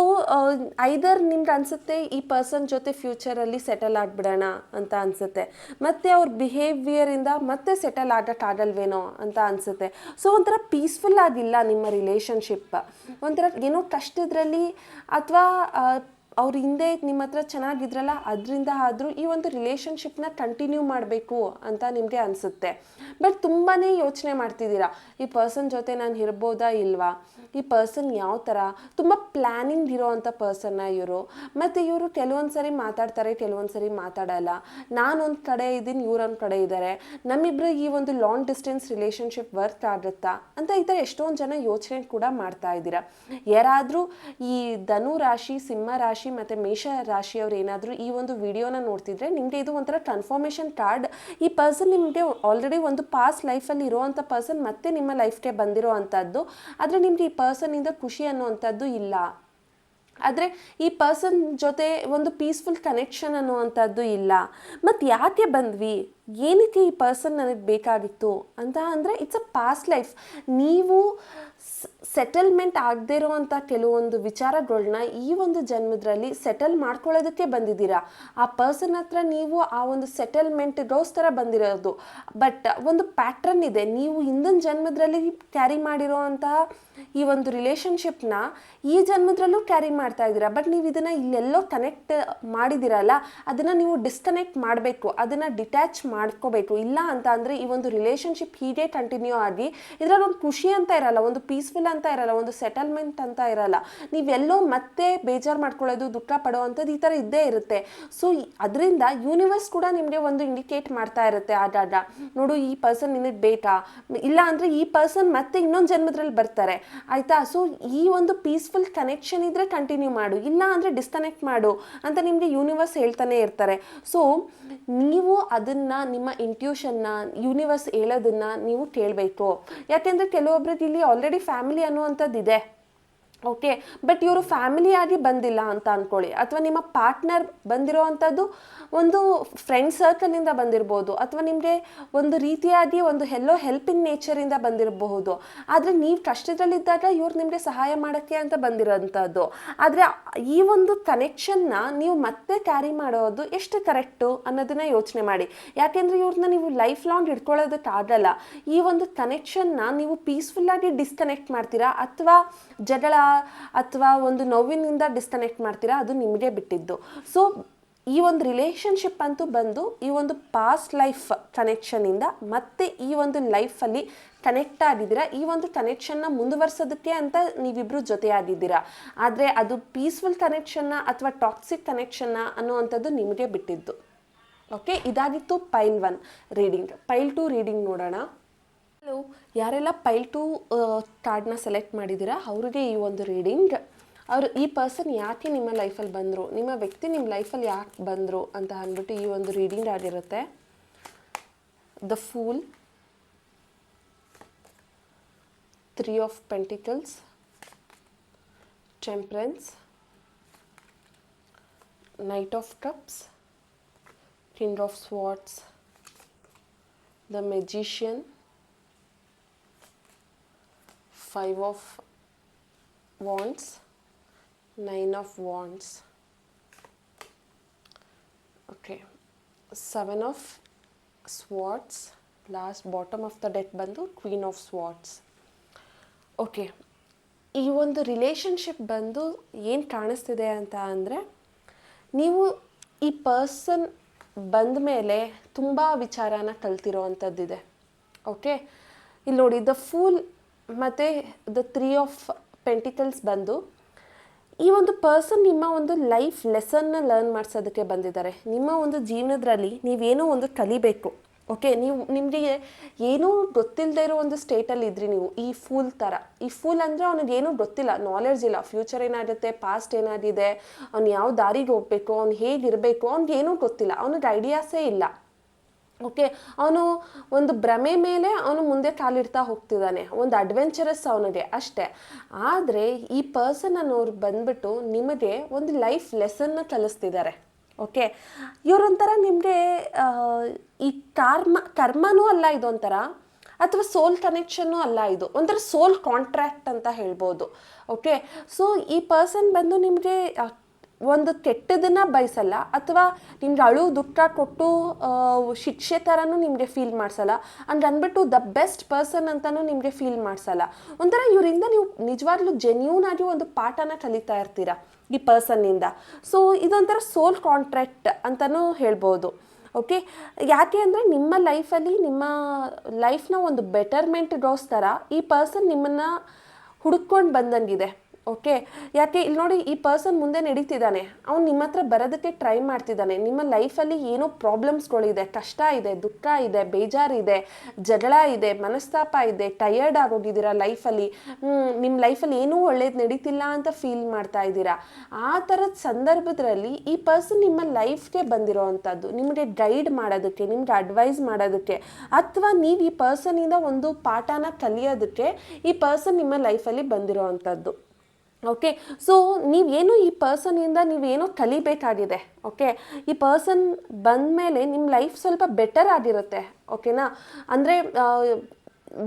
ಐದರ್ ನಿಮ್ಗೆ ಅನಿಸುತ್ತೆ ಈ ಪರ್ಸನ್ ಜೊತೆ ಫ್ಯೂಚರಲ್ಲಿ ಸೆಟಲ್ ಆಗಿಬಿಡೋಣ ಅಂತ ಅನಿಸುತ್ತೆ, ಮತ್ತು ಅವ್ರ ಬಿಹೇವಿಯರಿಂದ ಮತ್ತೆ ಸೆಟಲ್ ಆಗೋಕ್ಕಾಗಲ್ವೇನೋ ಅಂತ ಅನಿಸುತ್ತೆ. ಸೊ ಒಂಥರ ಪೀಸ್ಫುಲ್ ಆಗಿಲ್ಲ ನಿಮ್ಮ ರಿಲೇಷನ್ಶಿಪ್, ಒಂಥರ ಏನೋ ಕಷ್ಟದ್ರಲ್ಲಿ ಅಥವಾ ಅವ್ರ ಹಿಂದೆ ನಿಮ್ಮ ಹತ್ರ ಚೆನ್ನಾಗಿದ್ರಲ್ಲ ಅದರಿಂದ ಆದರೂ ಈ ಒಂದು ರಿಲೇಷನ್ಶಿಪ್ನ ಕಂಟಿನ್ಯೂ ಮಾಡಬೇಕು ಅಂತ ನಿಮಗೆ ಅನಿಸುತ್ತೆ. ಬಟ್ ತುಂಬಾ ಯೋಚನೆ ಮಾಡ್ತಿದ್ದೀರಾ, ಈ ಪರ್ಸನ್ ಜೊತೆ ನಾನು ಇರ್ಬೋದಾ ಇಲ್ವಾ, ಈ ಪರ್ಸನ್ ಯಾವ ಥರ, ತುಂಬ ಪ್ಲ್ಯಾನಿಂಗ್ ಇರೋವಂಥ ಪರ್ಸನ್ನ ಇವರು. ಮತ್ತು ಇವರು ಕೆಲವೊಂದು ಸರಿ ಮಾತಾಡ್ತಾರೆ, ಕೆಲವೊಂದು ಸರಿ ಮಾತಾಡಲ್ಲ. ನಾನೊಂದು ಕಡೆ ಇದ್ದೀನಿ, ಇವರೊಂದು ಕಡೆ ಇದ್ದಾರೆ, ನಮ್ಮಿಬ್ಬರು ಈ ಒಂದು ಲಾಂಗ್ ಡಿಸ್ಟೆನ್ಸ್ ರಿಲೇಷನ್ಶಿಪ್ ವರ್ಕ್ ಆಗುತ್ತಾ ಅಂತ ಈ ಥರ ಎಷ್ಟೊಂದು ಜನ ಯೋಚನೆ ಕೂಡ ಮಾಡ್ತಾ ಇದ್ದೀರಾ. ಯಾರಾದರೂ ಈ ಧನು ರಾಶಿ, ಸಿಂಹ ರಾಶಿ ಮತ್ತು ಮೇಷ ರಾಶಿಯವರು ಏನಾದರೂ ಈ ಒಂದು ವಿಡಿಯೋನ ನೋಡ್ತಿದ್ರೆ ನಿಮಗೆ ಇದು ಒಂಥರ ಕನ್ಫರ್ಮೇಷನ್ ಕಾರ್ಡ್. ಈ ಪರ್ಸನ್ ನಿಮಗೆ ಆಲ್ರೆಡಿ ಒಂದು ಪಾಸ್ಟ್ ಲೈಫಲ್ಲಿ ಇರೋವಂಥ ಪರ್ಸನ್ ಮತ್ತೆ ನಿಮ್ಮ ಲೈಫ್ಗೆ ಬಂದಿರೋ ಅಂಥದ್ದು. ಆದರೆ ನಿಮಗೆ ಈ ಪರ್ಸನ್ನಿಂದ ಖುಷಿ ಅನ್ನುವಂಥದ್ದು ಇಲ್ಲ. ಆದರೆ ಈ ಪರ್ಸನ್ ಜೊತೆ ಒಂದು ಪೀಸ್ಫುಲ್ ಕನೆಕ್ಷನ್ ಅನ್ನುವಂಥದ್ದು ಇಲ್ಲ. ಮತ್ತು ಯಾಕೆ ಬಂದ್ವಿ, ಏನಕ್ಕೆ ಈ ಪರ್ಸನ್ ನನಗೆ ಬೇಕಾಗಿತ್ತು ಅಂತ ಅಂದರೆ ಇಟ್ಸ್ ಅ ಪಾಸ್ಟ್ ಲೈಫ್. ನೀವು ಸೆಟಲ್ಮೆಂಟ್ ಆಗದೇ ಇರುವಂಥ ಕೆಲವೊಂದು ವಿಚಾರಗಳನ್ನ ಈ ಒಂದು ಜನ್ಮದಲ್ಲಿ ಸೆಟಲ್ ಮಾಡ್ಕೊಳ್ಳೋದಕ್ಕೆ ಬಂದಿದ್ದೀರಾ. ಆ ಪರ್ಸನ್ ಹತ್ರ ನೀವು ಆ ಒಂದು ಸೆಟಲ್ಮೆಂಟ್ಗೋಸ್ಕರ ಬಂದಿರೋದು. ಬಟ್ ಒಂದು ಪ್ಯಾಟ್ರನ್ ಇದೆ, ನೀವು ಹಿಂದಿನ ಜನ್ಮದಲ್ಲಿ ಕ್ಯಾರಿ ಮಾಡಿರೋವಂತಹ ಈ ಒಂದು ರಿಲೇಷನ್ಶಿಪ್ನ ಈ ಜನ್ಮದ್ರಲ್ಲೂ ಕ್ಯಾರಿ ಮಾಡ್ತಾ ಇದ್ದೀರಾ. ಬಟ್ ನೀವು ಇದನ್ನು ಇಲ್ಲೆಲ್ಲೋ ಕನೆಕ್ಟ್ ಮಾಡಿದ್ದೀರಲ್ಲ, ಅದನ್ನು ನೀವು ಡಿಸ್ಕನೆಕ್ಟ್ ಮಾಡಬೇಕು, ಅದನ್ನು ಡಿಟ್ಯಾಚ್ ಮಾಡ್ಕೋಬೇಕು. ಇಲ್ಲ ಅಂತ ಅಂದರೆ ಈ ಒಂದು ರಿಲೇಷನ್ಶಿಪ್ ಹೀಗೆ ಕಂಟಿನ್ಯೂ ಆಗಿ ಇದರಲ್ಲಿ ಒಂದು ಖುಷಿ ಅಂತ ಇರಲ್ಲ, ಒಂದು ಪೀಸ್ಫುಲ್ ಅಂತ ಇರಲ್ಲ, ಒಂದು ಸೆಟಲ್ಮೆಂಟ್ ಅಂತ ಇರಲ್ಲ. ನೀವೆಲ್ಲೋ ಮತ್ತೆ ಬೇಜಾರು ಮಾಡ್ಕೊಳ್ಳೋದು, ದುಃಖ ಪಡೋವಂಥದ್ದು ಈ ಥರ ಇದ್ದೇ ಇರುತ್ತೆ. ಸೊ ಅದರಿಂದ ಯೂನಿವರ್ಸ್ ಕೂಡ ನಿಮಗೆ ಒಂದು ಇಂಡಿಕೇಟ್ ಮಾಡ್ತಾ ಇರುತ್ತೆ ಆಗಾಗ, ನೋಡು ಈ ಪರ್ಸನ್ ನಿನಗೆ ಬೇಕಾ, ಇಲ್ಲ ಅಂದರೆ ಈ ಪರ್ಸನ್ ಮತ್ತೆ ಇನ್ನೊಂದು ಜನ್ಮದ್ರಲ್ಲಿ ಬರ್ತಾರೆ, ಆಯಿತಾ. ಸೊ ಈ ಒಂದು ಪೀಸ್ಫುಲ್ ಕನೆಕ್ಷನ್ ಇದ್ದರೆ ಕಂಟಿನ್ಯೂ ಮಾಡು, ಇಲ್ಲ ಅಂದರೆ ಡಿಸ್ಕನೆಕ್ಟ್ ಮಾಡು ಅಂತ ನಿಮಗೆ ಯೂನಿವರ್ಸ್ ಹೇಳ್ತಾನೆ ಇರ್ತಾರೆ. ಸೊ ನೀವು ಅದನ್ನು ನಿಮ್ಮ ಇಂಟ್ಯೂಷನ್ನ, ಯೂನಿವರ್ಸ್ ಹೇಳೋದನ್ನು ನೀವು ಕೇಳಬೇಕು. ಯಾಕೆಂದರೆ ಕೆಲವೊಬ್ರಿಗೆ ಇಲ್ಲಿ ಆಲ್ರೆಡಿ ಫ್ಯಾಮಿಲಿ ಅನ್ನುವಂಥದ್ದಿದೆ. ಓಕೆ, ಬಟ್ ಇವರು ಫ್ಯಾಮಿಲಿಯಾಗಿ ಬಂದಿಲ್ಲ ಅಂತ ಅಂದ್ಕೊಳ್ಳಿ, ಅಥವಾ ನಿಮ್ಮ ಪಾರ್ಟ್ನರ್ ಬಂದಿರೋ ಅಂಥದ್ದು ಒಂದು ಫ್ರೆಂಡ್ ಸರ್ಕಲಿಂದ ಬಂದಿರ್ಬೋದು, ಅಥವಾ ನಿಮಗೆ ಒಂದು ರೀತಿಯಾಗಿ ಒಂದು ಹೆಲ್ಪಿಂಗ್ ನೇಚರಿಂದ ಬಂದಿರಬಹುದು. ಆದರೆ ನೀವು ಕಷ್ಟದಲ್ಲಿದ್ದಾಗ ಇವ್ರು ನಿಮಗೆ ಸಹಾಯ ಮಾಡೋಕ್ಕೆ ಅಂತ ಬಂದಿರೋಂಥದ್ದು. ಆದರೆ ಈ ಒಂದು ಕನೆಕ್ಷನ್ನ ನೀವು ಮತ್ತೆ ಕ್ಯಾರಿ ಮಾಡೋದು ಎಷ್ಟು ಕರೆಕ್ಟು ಅನ್ನೋದನ್ನ ಯೋಚನೆ ಮಾಡಿ. ಯಾಕೆಂದರೆ ಇವ್ರನ್ನ ನೀವು ಲೈಫ್ ಲಾಂಗ್ ಇಟ್ಕೊಳ್ಳೋದಕ್ಕಾಗಲ್ಲ. ಈ ಒಂದು ಕನೆಕ್ಷನ್ನ ನೀವು ಪೀಸ್ಫುಲ್ಲಾಗಿ ಡಿಸ್ಕನೆಕ್ಟ್ ಮಾಡ್ತೀರಾ ಅಥವಾ ಜಗಳ ಅಥವಾ ಒಂದು ನೋವಿನಿಂದ ಡಿಸ್ಕನೆಕ್ಟ್ ಮಾಡ್ತೀರಾ, ಅದು ನಿಮಗೆ ಬಿಟ್ಟಿದ್ದು. ಸೊ ಈ ಒಂದು ರಿಲೇಷನ್ಶಿಪ್ ಅಂತೂ ಬಂದು ಈ ಒಂದು ಪಾಸ್ಟ್ ಲೈಫ್ ಕನೆಕ್ಷನಿಂದ ಮತ್ತೆ ಈ ಒಂದು ಲೈಫಲ್ಲಿ ಕನೆಕ್ಟ್ ಆಗಿದ್ದೀರಾ. ಈ ಒಂದು ಕನೆಕ್ಷನ್ನ ಮುಂದುವರ್ಸೋದಕ್ಕೆ ಅಂತ ನೀವಿಬ್ಬರು ಜೊತೆಯಾಗಿದ್ದೀರಾ. ಆದರೆ ಅದು ಪೀಸ್ಫುಲ್ ಕನೆಕ್ಷನ್ನ ಅಥವಾ ಟಾಕ್ಸಿಕ್ ಕನೆಕ್ಷನ್ನ ಅನ್ನುವಂಥದ್ದು ನಿಮಗೆ ಬಿಟ್ಟಿದ್ದು. ಓಕೆ, ಇದಾಗಿತ್ತು ಪೈಲ್ 1 ರೀಡಿಂಗ್. ಪೈಲ್ 2 ರೀಡಿಂಗ್ ನೋಡೋಣ. ಹಲೋ, ಯಾರೆಲ್ಲ ಪೈಲ್ 2 ಕಾರ್ಡ್ನ ಸೆಲೆಕ್ಟ್ ಮಾಡಿದ್ದೀರಾ ಅವರಿಗೆ ಈ ಒಂದು ರೀಡಿಂಗ್. ಈ ಪರ್ಸನ್ ಯಾಕೆ ನಿಮ್ಮ ಲೈಫಲ್ಲಿ ಬಂದರು, ನಿಮ್ಮ ವ್ಯಕ್ತಿ ನಿಮ್ಮ ಲೈಫಲ್ಲಿ ಯಾಕೆ ಬಂದರು ಅಂತ ಅಂದ್ಬಿಟ್ಟು ಈ ಒಂದು ರೀಡಿಂಗ್ ಆಗಿರುತ್ತೆ. The fool, 3 of pentacles, temperance, knight of cups, king of swords, the magician, 5 of wands, 9 of wands. Okay, 7 of swords, last bottom of the deck ಬಂದು queen of swords. ಓಕೆ, ಈ ಒಂದು ರಿಲೇಷನ್ಶಿಪ್ ಬಂದು ಏನು ಕಾಣಿಸ್ತಿದೆ ಅಂತ ಅಂದರೆ, ನೀವು ಈ ಪರ್ಸನ್ ಬಂದ ಮೇಲೆ ತುಂಬ ವಿಚಾರನ ಕಲ್ತಿರೋ ಅಂಥದ್ದಿದೆ. ಓಕೆ, ಇಲ್ಲಿ ನೋಡಿ ದ ಫೂಲ್ ಮತ್ತು ದ 3 ಆಫ್ ಪೆಂಟಿಕಲ್ಸ್ ಬಂದು ಈ ಒಂದು ಪರ್ಸನ್ ನಿಮ್ಮ ಒಂದು ಲೈಫ್ ಲೆಸನ್ನ ಲರ್ನ್ ಮಾಡಿಸೋದಕ್ಕೆ ಬಂದಿದ್ದಾರೆ. ನಿಮ್ಮ ಒಂದು ಜೀವನದಲ್ಲಿ ನೀವೇನೋ ಒಂದು ಕಲಿಬೇಕು. ಓಕೆ, ನಿಮಗೆ ಏನೂ ಗೊತ್ತಿಲ್ಲದೆ ಇರೋ ಒಂದು ಸ್ಟೇಟಲ್ಲಿ ಇದ್ರಿ ನೀವು, ಈ ಫೂಲ್ ಥರ. ಈ ಫೂಲ್ ಅಂದರೆ ಅವನಿಗೆ ಏನೂ ಗೊತ್ತಿಲ್ಲ, ನಾಲೆಡ್ಜ್ ಇಲ್ಲ, ಫ್ಯೂಚರ್ ಏನಾಗುತ್ತೆ, ಪಾಸ್ಟ್ ಏನಾಗಿದೆ, ಅವ್ನು ಯಾವ ದಾರಿಗೆ ಹೋಗಬೇಕು, ಅವ್ನು ಹೇಗಿರಬೇಕು, ಅವ್ನಿಗೇನೂ ಗೊತ್ತಿಲ್ಲ, ಅವನಿಗೆ ಐಡಿಯಾಸೇ ಇಲ್ಲ. ಓಕೆ, ಅವನು ಒಂದು ಭ್ರಮೆ ಮೇಲೆ ಅವನು ಮುಂದೆ ಕಾಲಿಡ್ತಾ ಹೋಗ್ತಿದ್ದಾನೆ, ಒಂದು ಅಡ್ವೆಂಚರಸ್ ಅವನಿಗೆ ಅಷ್ಟೇ. ಆದರೆ ಈ ಪರ್ಸನ್ ಅನ್ನೋರು ಬಂದ್ಬಿಟ್ಟು ನಿಮಗೆ ಒಂದು ಲೈಫ್ ಲೆಸನ್ನ ಕಲಿಸ್ತಿದ್ದಾರೆ. ಓಕೆ, ಇವರೊಂಥರ ನಿಮಗೆ ಈ ಕರ್ಮನೂ ಅಲ್ಲ ಇದೊಂಥರ, ಅಥವಾ ಸೋಲ್ ಕನೆಕ್ಷನ್ನು ಅಲ್ಲ, ಇದು ಒಂಥರ ಸೋಲ್ ಕಾಂಟ್ರ್ಯಾಕ್ಟ್ ಅಂತ ಹೇಳ್ಬೋದು. ಓಕೆ, ಸೊ ಈ ಪರ್ಸನ್ ಬಂದು ನಿಮಗೆ ಒಂದು ಕೆಟ್ಟದನ್ನು ಬಯಸಲ್ಲ, ಅಥವಾ ನಿಮ್ಗೆ ಅಳು ದುಃಖ ಕೊಟ್ಟು ಶಿಕ್ಷೆ ಥರನೂ ನಿಮಗೆ ಫೀಲ್ ಮಾಡಿಸಲ್ಲ, ಹಂಗೆ ಅಂದ್ಬಿಟ್ಟು ದ ಬೆಸ್ಟ್ ಪರ್ಸನ್ ಅಂತಲೂ ನಿಮಗೆ ಫೀಲ್ ಮಾಡಿಸಲ್ಲ. ಒಂಥರ ಇವರಿಂದ ನೀವು ನಿಜವಾಗ್ಲೂ ಜೆನ್ಯೂನ್ ಆಗಿ ಒಂದು ಪಾಠನ ಕಲಿತಾ ಇರ್ತೀರ ಈ ಪರ್ಸನ್ನಿಂದ. ಸೊ ಇದೊಂಥರ ಸೋಲ್ ಕಾಂಟ್ರಾಕ್ಟ್ ಅಂತಲೂ ಹೇಳ್ಬೋದು. ಓಕೆ, ಯಾಕೆ ಅಂದರೆ ನಿಮ್ಮ ಲೈಫಲ್ಲಿ ನಿಮ್ಮ ಲೈಫ್ನ ಒಂದು ಬೆಟರ್ಮೆಂಟ್ಗೋಸ್ಕರ ಈ ಪರ್ಸನ್ ನಿಮ್ಮನ್ನು ಹುಡುಕೊಂಡು ಬಂದಂಗಿದೆ. ಓಕೆ, ಯಾಕೆ ಇಲ್ಲಿ ನೋಡಿ, ಈ ಪರ್ಸನ್ ಮುಂದೆ ನಡೀತಿದ್ದಾನೆ, ಅವ್ನು ನಿಮ್ಮ ಹತ್ರ ಬರೋದಕ್ಕೆ ಟ್ರೈ ಮಾಡ್ತಿದ್ದಾನೆ. ನಿಮ್ಮ ಲೈಫಲ್ಲಿ ಏನೋ ಪ್ರಾಬ್ಲಮ್ಸ್ಗಳಿದೆ, ಕಷ್ಟ ಇದೆ, ದುಃಖ ಇದೆ, ಬೇಜಾರಿದೆ, ಜಗಳ ಇದೆ, ಮನಸ್ತಾಪ ಇದೆ, ಟಯರ್ಡ್ ಆಗೋಗಿದ್ದೀರಾ ಲೈಫಲ್ಲಿ, ನಿಮ್ಮ ಲೈಫಲ್ಲಿ ಏನೂ ಒಳ್ಳೇದು ನಡೀತಿಲ್ಲ ಅಂತ ಫೀಲ್ ಮಾಡ್ತಾ ಇದ್ದೀರಾ. ಆ ಥರದ ಸಂದರ್ಭದಲ್ಲಿ ಈ ಪರ್ಸನ್ ನಿಮ್ಮ ಲೈಫ್ಗೆ ಬಂದಿರೋ ಅಂಥದ್ದು, ನಿಮಗೆ ಗೈಡ್ ಮಾಡೋದಕ್ಕೆ, ನಿಮಗೆ ಅಡ್ವೈಸ್ ಮಾಡೋದಕ್ಕೆ, ಅಥವಾ ನೀವು ಈ ಪರ್ಸನಿಂದ ಒಂದು ಪಾಠನ ಕಲಿಯೋದಕ್ಕೆ ಈ ಪರ್ಸನ್ ನಿಮ್ಮ ಲೈಫಲ್ಲಿ ಬಂದಿರೋ ಅಂಥದ್ದು. ಓಕೆ, ಸೊ ನೀವೇನು ಈ ಪರ್ಸನಿಂದ ನೀವೇನೋ ಕಲಿಬೇಕಾಗಿದೆ. ಓಕೆ, ಈ ಪರ್ಸನ್ ಬಂದಮೇಲೆ ನಿಮ್ಮ ಲೈಫ್ ಸ್ವಲ್ಪ ಬೆಟರ್ ಆಗಿರುತ್ತೆ. ಓಕೆನಾ, ಅಂದರೆ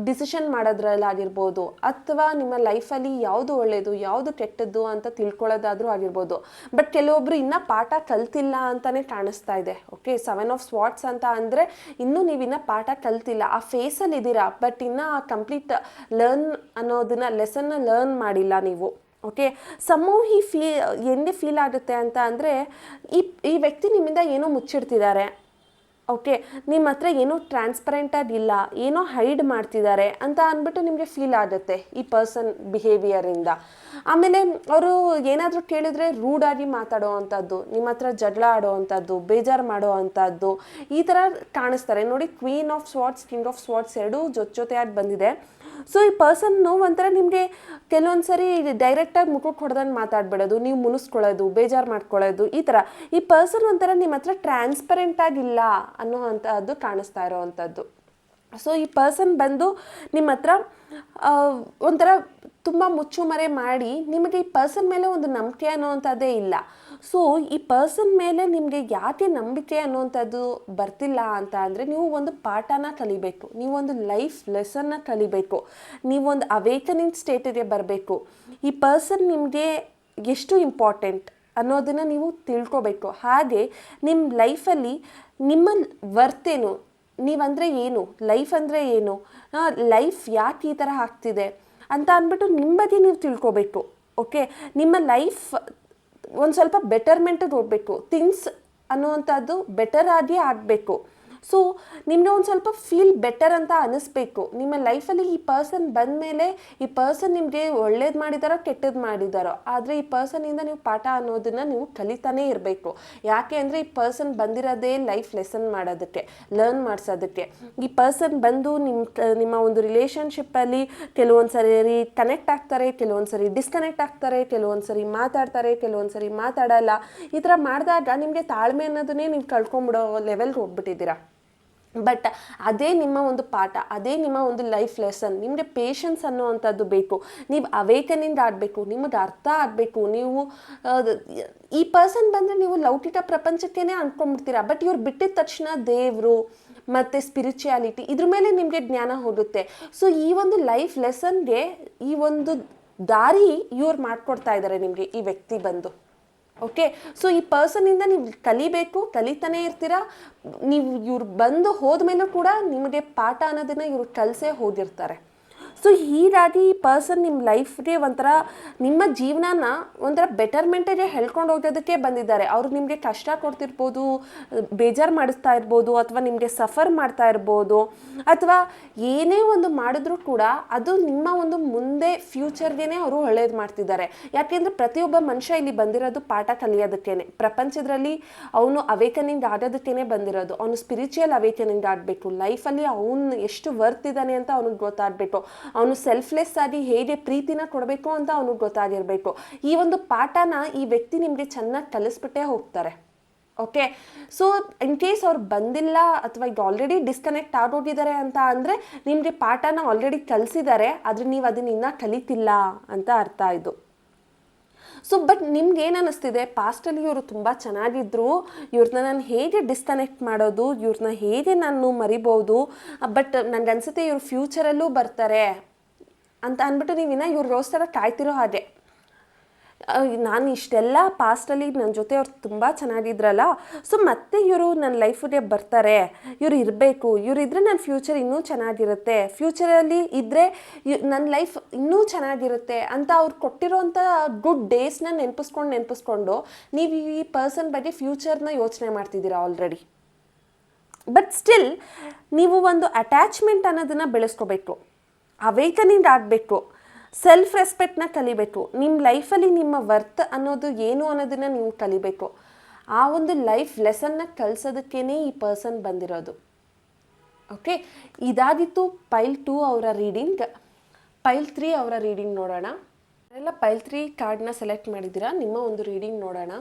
ಡಿಸಿಷನ್ ಮಾಡೋದ್ರಲ್ಲಾಗಿರ್ಬೋದು, ಅಥವಾ ನಿಮ್ಮ ಲೈಫಲ್ಲಿ ಯಾವುದು ಒಳ್ಳೆಯದು ಯಾವುದು ಕೆಟ್ಟದ್ದು ಅಂತ ತಿಳ್ಕೊಳ್ಳೋದಾದರೂ ಆಗಿರ್ಬೋದು. ಬಟ್ ಕೆಲವೊಬ್ಬರು ಇನ್ನೂ ಪಾಠ ಕಲ್ತಿಲ್ಲ ಅಂತಲೇ ಕಾಣಿಸ್ತಾ ಇದೆ. ಓಕೆ, 7 ಆಫ್ ಸ್ವಾಟ್ಸ್ ಅಂತ ಅಂದರೆ ಇನ್ನೂ ನೀವಿನ್ನೂ ಪಾಠ ಕಲ್ತಿಲ್ಲ, ಆ ಫೇಸಲ್ಲಿ ಇದ್ದೀರಾ, ಬಟ್ ಇನ್ನೂ ಆ ಕಂಪ್ಲೀಟ್ ಲೆಸನ್ನ ಲರ್ನ್ ಮಾಡಿಲ್ಲ ನೀವು. ಓಕೆ, ಎಲ್ಲಿ ಫೀಲ್ ಆಗುತ್ತೆ ಅಂತ ಅಂದರೆ ಈ ವ್ಯಕ್ತಿ ನಿಮ್ಮಿಂದ ಏನೋ ಮುಚ್ಚಿಡ್ತಿದ್ದಾರೆ. ಓಕೆ, ನಿಮ್ಮ ಹತ್ರ ಏನೋ ಟ್ರಾನ್ಸ್ಪರೆಂಟಾಗಿಲ್ಲ, ಏನೋ ಹೈಡ್ ಮಾಡ್ತಿದ್ದಾರೆ ಅಂತ ಅಂದ್ಬಿಟ್ಟು ನಿಮಗೆ ಫೀಲ್ ಆಗುತ್ತೆ ಈ ಪರ್ಸನ್ ಬಿಹೇವಿಯರಿಂದ. ಆಮೇಲೆ ಅವರು ಏನಾದರೂ ಕೇಳಿದ್ರೆ ರೂಡಾಗಿ ಮಾತಾಡೋ ಅಂಥದ್ದು, ನಿಮ್ಮ ಹತ್ರ ಜಗಳ ಆಡೋ ಅಂಥದ್ದು, ಬೇಜಾರು ಮಾಡೋ ಅಂಥದ್ದು, ಈ ಥರ ಕಾಣಿಸ್ತಾರೆ. ನೋಡಿ, queen of swords, king of swords ಎರಡೂ ಜೊತೆಯಾಗಿ ಬಂದಿದೆ. ಸೊ ಈ ಪರ್ಸನ್ನು ಒಂಥರ ನಿಮಗೆ ಕೆಲವೊಂದು ಸರಿ ಡೈರೆಕ್ಟಾಗಿ ಮುಖಕ್ಕೆ ಹೊಡೆದಂಗೆ ಮಾತಾಡ್ಬಿಡೋದು, ನೀವು ಮುನಿಸ್ಕೊಳ್ಳೋದು, ಬೇಜಾರು ಮಾಡ್ಕೊಳ್ಳೋದು, ಈ ಥರ. ಈ ಪರ್ಸನ್ ಒಂಥರ ನಿಮ್ಮ ಹತ್ರ ಟ್ರಾನ್ಸ್ಪರೆಂಟಾಗಿಲ್ಲ ಅನ್ನೋ ಅಂಥದ್ದು ಕಾಣಿಸ್ತಾ ಇರೋ ಅಂಥದ್ದು. ಸೊ ಈ ಪರ್ಸನ್ ಬಂದು ನಿಮ್ಮ ಹತ್ರ ಒಂಥರ ತುಂಬ ಮುಚ್ಚುಮರೆ ಮಾಡಿ ನಿಮಗೆ ಈ ಪರ್ಸನ್ ಮೇಲೆ ಒಂದು ನಂಬಿಕೆ ಅನ್ನೋವಂಥದ್ದೇ ಇಲ್ಲ. ಸೊ ಈ ಪರ್ಸನ್ ಮೇಲೆ ನಿಮಗೆ ಯಾಕೆ ನಂಬಿಕೆ ಅನ್ನೋವಂಥದ್ದು ಬರ್ತಿಲ್ಲ ಅಂತ ಅಂದರೆ ನೀವು ಒಂದು ಪಾಠನ ಕಲಿಬೇಕು, ನೀವೊಂದು ಲೈಫ್ ಲೆಸನ್ನ ಕಲಿಬೇಕು, ನೀವೊಂದು ಅವೇಕನಿಂಗ್ ಸ್ಟೇಟಿಗೆ ಬರಬೇಕು. ಈ ಪರ್ಸನ್ ನಿಮಗೆ ಎಷ್ಟು ಇಂಪಾರ್ಟೆಂಟ್ ಅನ್ನೋದನ್ನು ನೀವು ತಿಳ್ಕೊಬೇಕು. ಹಾಗೆ ನಿಮ್ಮ ಲೈಫಲ್ಲಿ ನಿಮ್ಮ ವರ್ತೇನು, ನೀವಂದರೆ ಏನು, ಲೈಫ್ ಅಂದರೆ ಏನು, ಲೈಫ್ ಯಾಕೆ ಈ ಥರ ಆಗ್ತಿದೆ ಅಂತ ಅಂದ್ಬಿಟ್ಟು ನಿಮ್ಮ ಬಗ್ಗೆ ನೀವು ತಿಳ್ಕೊಬೇಕು. ಓಕೆ, ನಿಮ್ಮ ಲೈಫ್ ಒಂದು ಸ್ವಲ್ಪ ಬೆಟರ್ಮೆಂಟಿಗೆ ಹೋಗಬೇಕು, ಥಿಂಗ್ಸ್ ಅನ್ನುವಂಥದ್ದು ಬೆಟರ್ ಆಗಿ ಆಗಬೇಕು. ಸೊ ನಿಮಗೆ ಒಂದು ಸ್ವಲ್ಪ ಫೀಲ್ ಬೆಟರ್ ಅಂತ ಅನ್ನಿಸ್ಬೇಕು. ನಿಮ್ಮ ಲೈಫಲ್ಲಿ ಈ ಪರ್ಸನ್ ಬಂದ ಮೇಲೆ ಈ ಪರ್ಸನ್ ನಿಮಗೆ ಒಳ್ಳೇದು ಮಾಡಿದಾರೋ ಕೆಟ್ಟದ್ದು ಮಾಡಿದಾರೋ, ಆದರೆ ಈ ಪರ್ಸನಿಂದ ನೀವು ಪಾಠ ಅನ್ನೋದನ್ನು ನೀವು ಕಲಿತಾನೇ ಇರಬೇಕು. ಯಾಕೆ ಅಂದರೆ ಈ ಪರ್ಸನ್ ಬಂದಿರೋದೇ ಲೈಫ್ ಲೆಸನ್ ಮಾಡೋದಕ್ಕೆ, ಲರ್ನ್ ಮಾಡಿಸೋದಕ್ಕೆ. ಈ ಪರ್ಸನ್ ಬಂದು ನಿಮ್ಮ ಒಂದು ರಿಲೇಷನ್ಶಿಪ್ಪಲ್ಲಿ ಕೆಲವೊಂದು ಸರಿ ಕನೆಕ್ಟ್ ಆಗ್ತಾರೆ, ಕೆಲವೊಂದು ಸರಿ ಡಿಸ್ಕನೆಕ್ಟ್ ಆಗ್ತಾರೆ, ಕೆಲವೊಂದು ಸರಿ ಮಾತಾಡ್ತಾರೆ, ಕೆಲವೊಂದು ಸರಿ ಮಾತಾಡಲ್ಲ. ಈ ಥರ ಮಾಡಿದಾಗ ನಿಮಗೆ ತಾಳ್ಮೆ ಅನ್ನೋದನ್ನೇ ನೀವು ಕಳ್ಕೊಂಬಿಡೋ ಲೆವೆಲ್ಗೆ ಹೋಗ್ಬಿಟ್ಟಿದ್ದೀರಾ. ಬಟ್ ಅದೇ ನಿಮ್ಮ ಒಂದು ಪಾಠ, ಅದೇ ನಿಮ್ಮ ಒಂದು ಲೈಫ್ ಲೆಸನ್. ನಿಮಗೆ ಪೇಷನ್ಸ್ ಅನ್ನೋವಂಥದ್ದು ಬೇಕು, ನೀವು ಅವೇಕನಿಂಗ್ ಆಗಬೇಕು, ನಿಮಗೆ ಅರ್ಥ ಆಗಬೇಕು. ನೀವು ಈ ಪರ್ಸನ್ ಬಂದರೆ ನೀವು ಲೌಕಿಕ ಪ್ರಪಂಚಕ್ಕೇ ಅಂದ್ಕೊಂಡ್ಬಿಡ್ತೀರಾ, ಬಟ್ ಇವ್ರು ಬಿಟ್ಟಿದ ತಕ್ಷಣ ದೇವರು ಮತ್ತು ಸ್ಪಿರಿಚುಯಾಲಿಟಿ ಇದ್ರ ಮೇಲೆ ನಿಮಗೆ ಜ್ಞಾನ ಹೋಗುತ್ತೆ. ಸೊ ಈ ಒಂದು ಲೈಫ್ ಲೆಸನ್ಗೆ ಈ ಒಂದು ದಾರಿ ಇವ್ರು ಮಾಡಿಕೊಡ್ತಾ ಇದ್ದಾರೆ ನಿಮಗೆ, ಈ ವ್ಯಕ್ತಿ ಬಂದು. ಓಕೆ, ಸೊ ಈ ಪರ್ಸನಿಂದ ನೀವು ಕಲಿಬೇಕು, ಕಲಿತಾನೇ ಇರ್ತೀರಾ. ನೀವು ಇವ್ರು ಬಂದು ಹೋದ್ಮೇಲೂ ಕೂಡ ನಿಮಗೆ ಪಾಠ ಅನ್ನೋದನ್ನು ಇವ್ರು ಕಲಿಸೇ ಹೋಗಿರ್ತಾರೆ. ಸೊ ಹೀಗಾಗಿ ಈ ಪರ್ಸನ್ ನಿಮ್ಮ ಲೈಫ್ಗೆ ಒಂಥರ ನಿಮ್ಮ ಜೀವನನ ಒಂಥರ ಬೆಟರ್ಮೆಂಟಿಗೆ ಹೇಳ್ಕೊಂಡು ಹೋಗೋದಕ್ಕೆ ಬಂದಿದ್ದಾರೆ. ಅವರು ನಿಮಗೆ ಕಷ್ಟ ಕೊಡ್ತಿರ್ಬೋದು, ಬೇಜಾರು ಮಾಡಿಸ್ತಾ ಇರ್ಬೋದು, ಅಥವಾ ನಿಮಗೆ ಸಫರ್ ಮಾಡ್ತಾ ಇರ್ಬೋದು, ಅಥವಾ ಏನೇ ಒಂದು ಮಾಡಿದ್ರೂ ಕೂಡ ಅದು ನಿಮ್ಮ ಒಂದು ಮುಂದೆ ಫ್ಯೂಚರ್ಗೆ ಅವರು ಒಳ್ಳೇದು ಮಾಡ್ತಿದ್ದಾರೆ. ಯಾಕೆಂದರೆ ಪ್ರತಿಯೊಬ್ಬ ಮನುಷ್ಯ ಇಲ್ಲಿ ಬಂದಿರೋದು ಪಾಠ ಕಲಿಯೋದಕ್ಕೇನೆ. ಪ್ರಪಂಚದಲ್ಲಿ ಅವನು ಅವೇಕನಿಂಗ್ ಆಗೋದಕ್ಕೇನೆ ಬಂದಿರೋದು. ಅವನು ಸ್ಪಿರಿಚುವಲ್ ಅವೇಕನಿಂಗ್ ಆಗಬೇಕು. ಲೈಫಲ್ಲಿ ಅವನು ಎಷ್ಟು ವರ್ತ್ ಇದ್ದಾನೆ ಅಂತ ಅವನಿಗೆ ಗೊತ್ತಾಗಬೇಕು. ಅವನು ಸೆಲ್ಫ್ಲೆಸ್ ಆಗಿ ಹೇಗೆ ಪ್ರೀತಿನ ಕೊಡಬೇಕು ಅಂತ ಅವನಿಗೆ ಗೊತ್ತಾಗಿರಬೇಕು. ಈ ಒಂದು ಪಾಠನ ಈ ವ್ಯಕ್ತಿ ನಿಮಗೆ ಚೆನ್ನಾಗಿ ಕಲಿಸ್ಬಿಟ್ಟೇ ಹೋಗ್ತಾರೆ. ಓಕೆ, ಸೊ ಇನ್ ಕೇಸ್ ಅವ್ರು ಬಂದಿಲ್ಲ ಅಥವಾ ಈಗ ಆಲ್ರೆಡಿ ಡಿಸ್ಕನೆಕ್ಟ್ ಆಗೋಗಿದ್ದಾರೆ ಅಂತ ಅಂದರೆ ನಿಮಗೆ ಪಾಠನ ಆಲ್ರೆಡಿ ಕಲಿಸಿದ್ದಾರೆ, ಆದರೆ ನೀವು ಅದನ್ನ ಇನ್ನೂ ಕಲಿತಿಲ್ಲ ಅಂತ ಅರ್ಥ ಇದು. ಸೊ ಬಟ್ ನಿಮ್ಗೆ ಏನು ಅನ್ನಿಸ್ತಿದೆ, ಪಾಸ್ಟಲ್ಲಿ ಇವರು ತುಂಬ ಚೆನ್ನಾಗಿದ್ರು, ಇವ್ರನ್ನ ನಾನು ಹೇಗೆ ಡಿಸ್ಕನೆಕ್ಟ್ ಮಾಡೋದು, ಇವ್ರನ್ನ ಹೇಗೆ ನಾನು ಮರಿಬೋದು, ಬಟ್ ನನಗೆ ಅನಿಸುತ್ತೆ ಇವ್ರು ಫ್ಯೂಚರಲ್ಲೂ ಬರ್ತಾರೆ ಅಂತ ಅಂದ್ಬಿಟ್ಟು ನೀವು ಇನ್ನೂ ಇವ್ರಿಗೋಸ್ಕರ ಕಾಯ್ತಿರೋ ಹಾಗೆ. ನಾನು ಇಷ್ಟೆಲ್ಲ ಪಾಸ್ಟಲ್ಲಿ ನನ್ನ ಜೊತೆ ಅವ್ರು ತುಂಬ ಚೆನ್ನಾಗಿದ್ರಲ್ಲ, ಸೊ ಮತ್ತೆ ಇವರು ನನ್ನ ಲೈಫಿಗೆ ಬರ್ತಾರೆ, ಇವ್ರು ಇರಬೇಕು, ಇವ್ರು ಇದ್ದರೆ ನನ್ನ ಫ್ಯೂಚರ್ ಇನ್ನೂ ಚೆನ್ನಾಗಿರುತ್ತೆ, ಫ್ಯೂಚರಲ್ಲಿ ಇದ್ದರೆ ನನ್ನ ಲೈಫ್ ಇನ್ನೂ ಚೆನ್ನಾಗಿರುತ್ತೆ ಅಂತ ಅವ್ರು ಕೊಟ್ಟಿರೋಂಥ ಗುಡ್ ಡೇಸ್ನ ನೆನಪಿಸ್ಕೊಂಡು ನೀವು ಈ ಪರ್ಸನ್ ಬಗ್ಗೆ ಫ್ಯೂಚರ್ನ ಯೋಚನೆ ಮಾಡ್ತಿದ್ದೀರಾ ಆಲ್ರೆಡಿ. ಬಟ್ ಸ್ಟಿಲ್ ನೀವು ಒಂದು ಅಟ್ಯಾಚ್ಮೆಂಟ್ ಅನ್ನೋದನ್ನು ಬೆಳೆಸ್ಕೋಬೇಕು, ಅವೇಕನಿಂಗ್ ಆಗಬೇಕು, ಸೆಲ್ಫ್ ರೆಸ್ಪೆಕ್ಟ್ನ ಕಲಿಬೇಕು. ನಿಮ್ಮ ಲೈಫಲ್ಲಿ ನಿಮ್ಮ ವರ್ತ್ ಅನ್ನೋದು ಏನು ಅನ್ನೋದನ್ನು ನೀವು ಕಲಿಬೇಕು. ಆ ಒಂದು ಲೈಫ್ ಲೆಸನ್ನ ಕಲಿಸೋದಕ್ಕೇ ಈ ಪರ್ಸನ್ ಬಂದಿರೋದು. ಓಕೆ, ಇದಾಗಿತ್ತು ಪೈಲ್ 2 ಅವರ ರೀಡಿಂಗ್. ಪೈಲ್ 3 ಅವರ ರೀಡಿಂಗ್ ನೋಡೋಣ. ಎಲ್ಲ ಪೈಲ್ 3 ಕಾರ್ಡ್ನ ಸೆಲೆಕ್ಟ್ ಮಾಡಿದ್ದೀರಾ. ನಿಮ್ಮ ಒಂದು ರೀಡಿಂಗ್ ನೋಡೋಣ.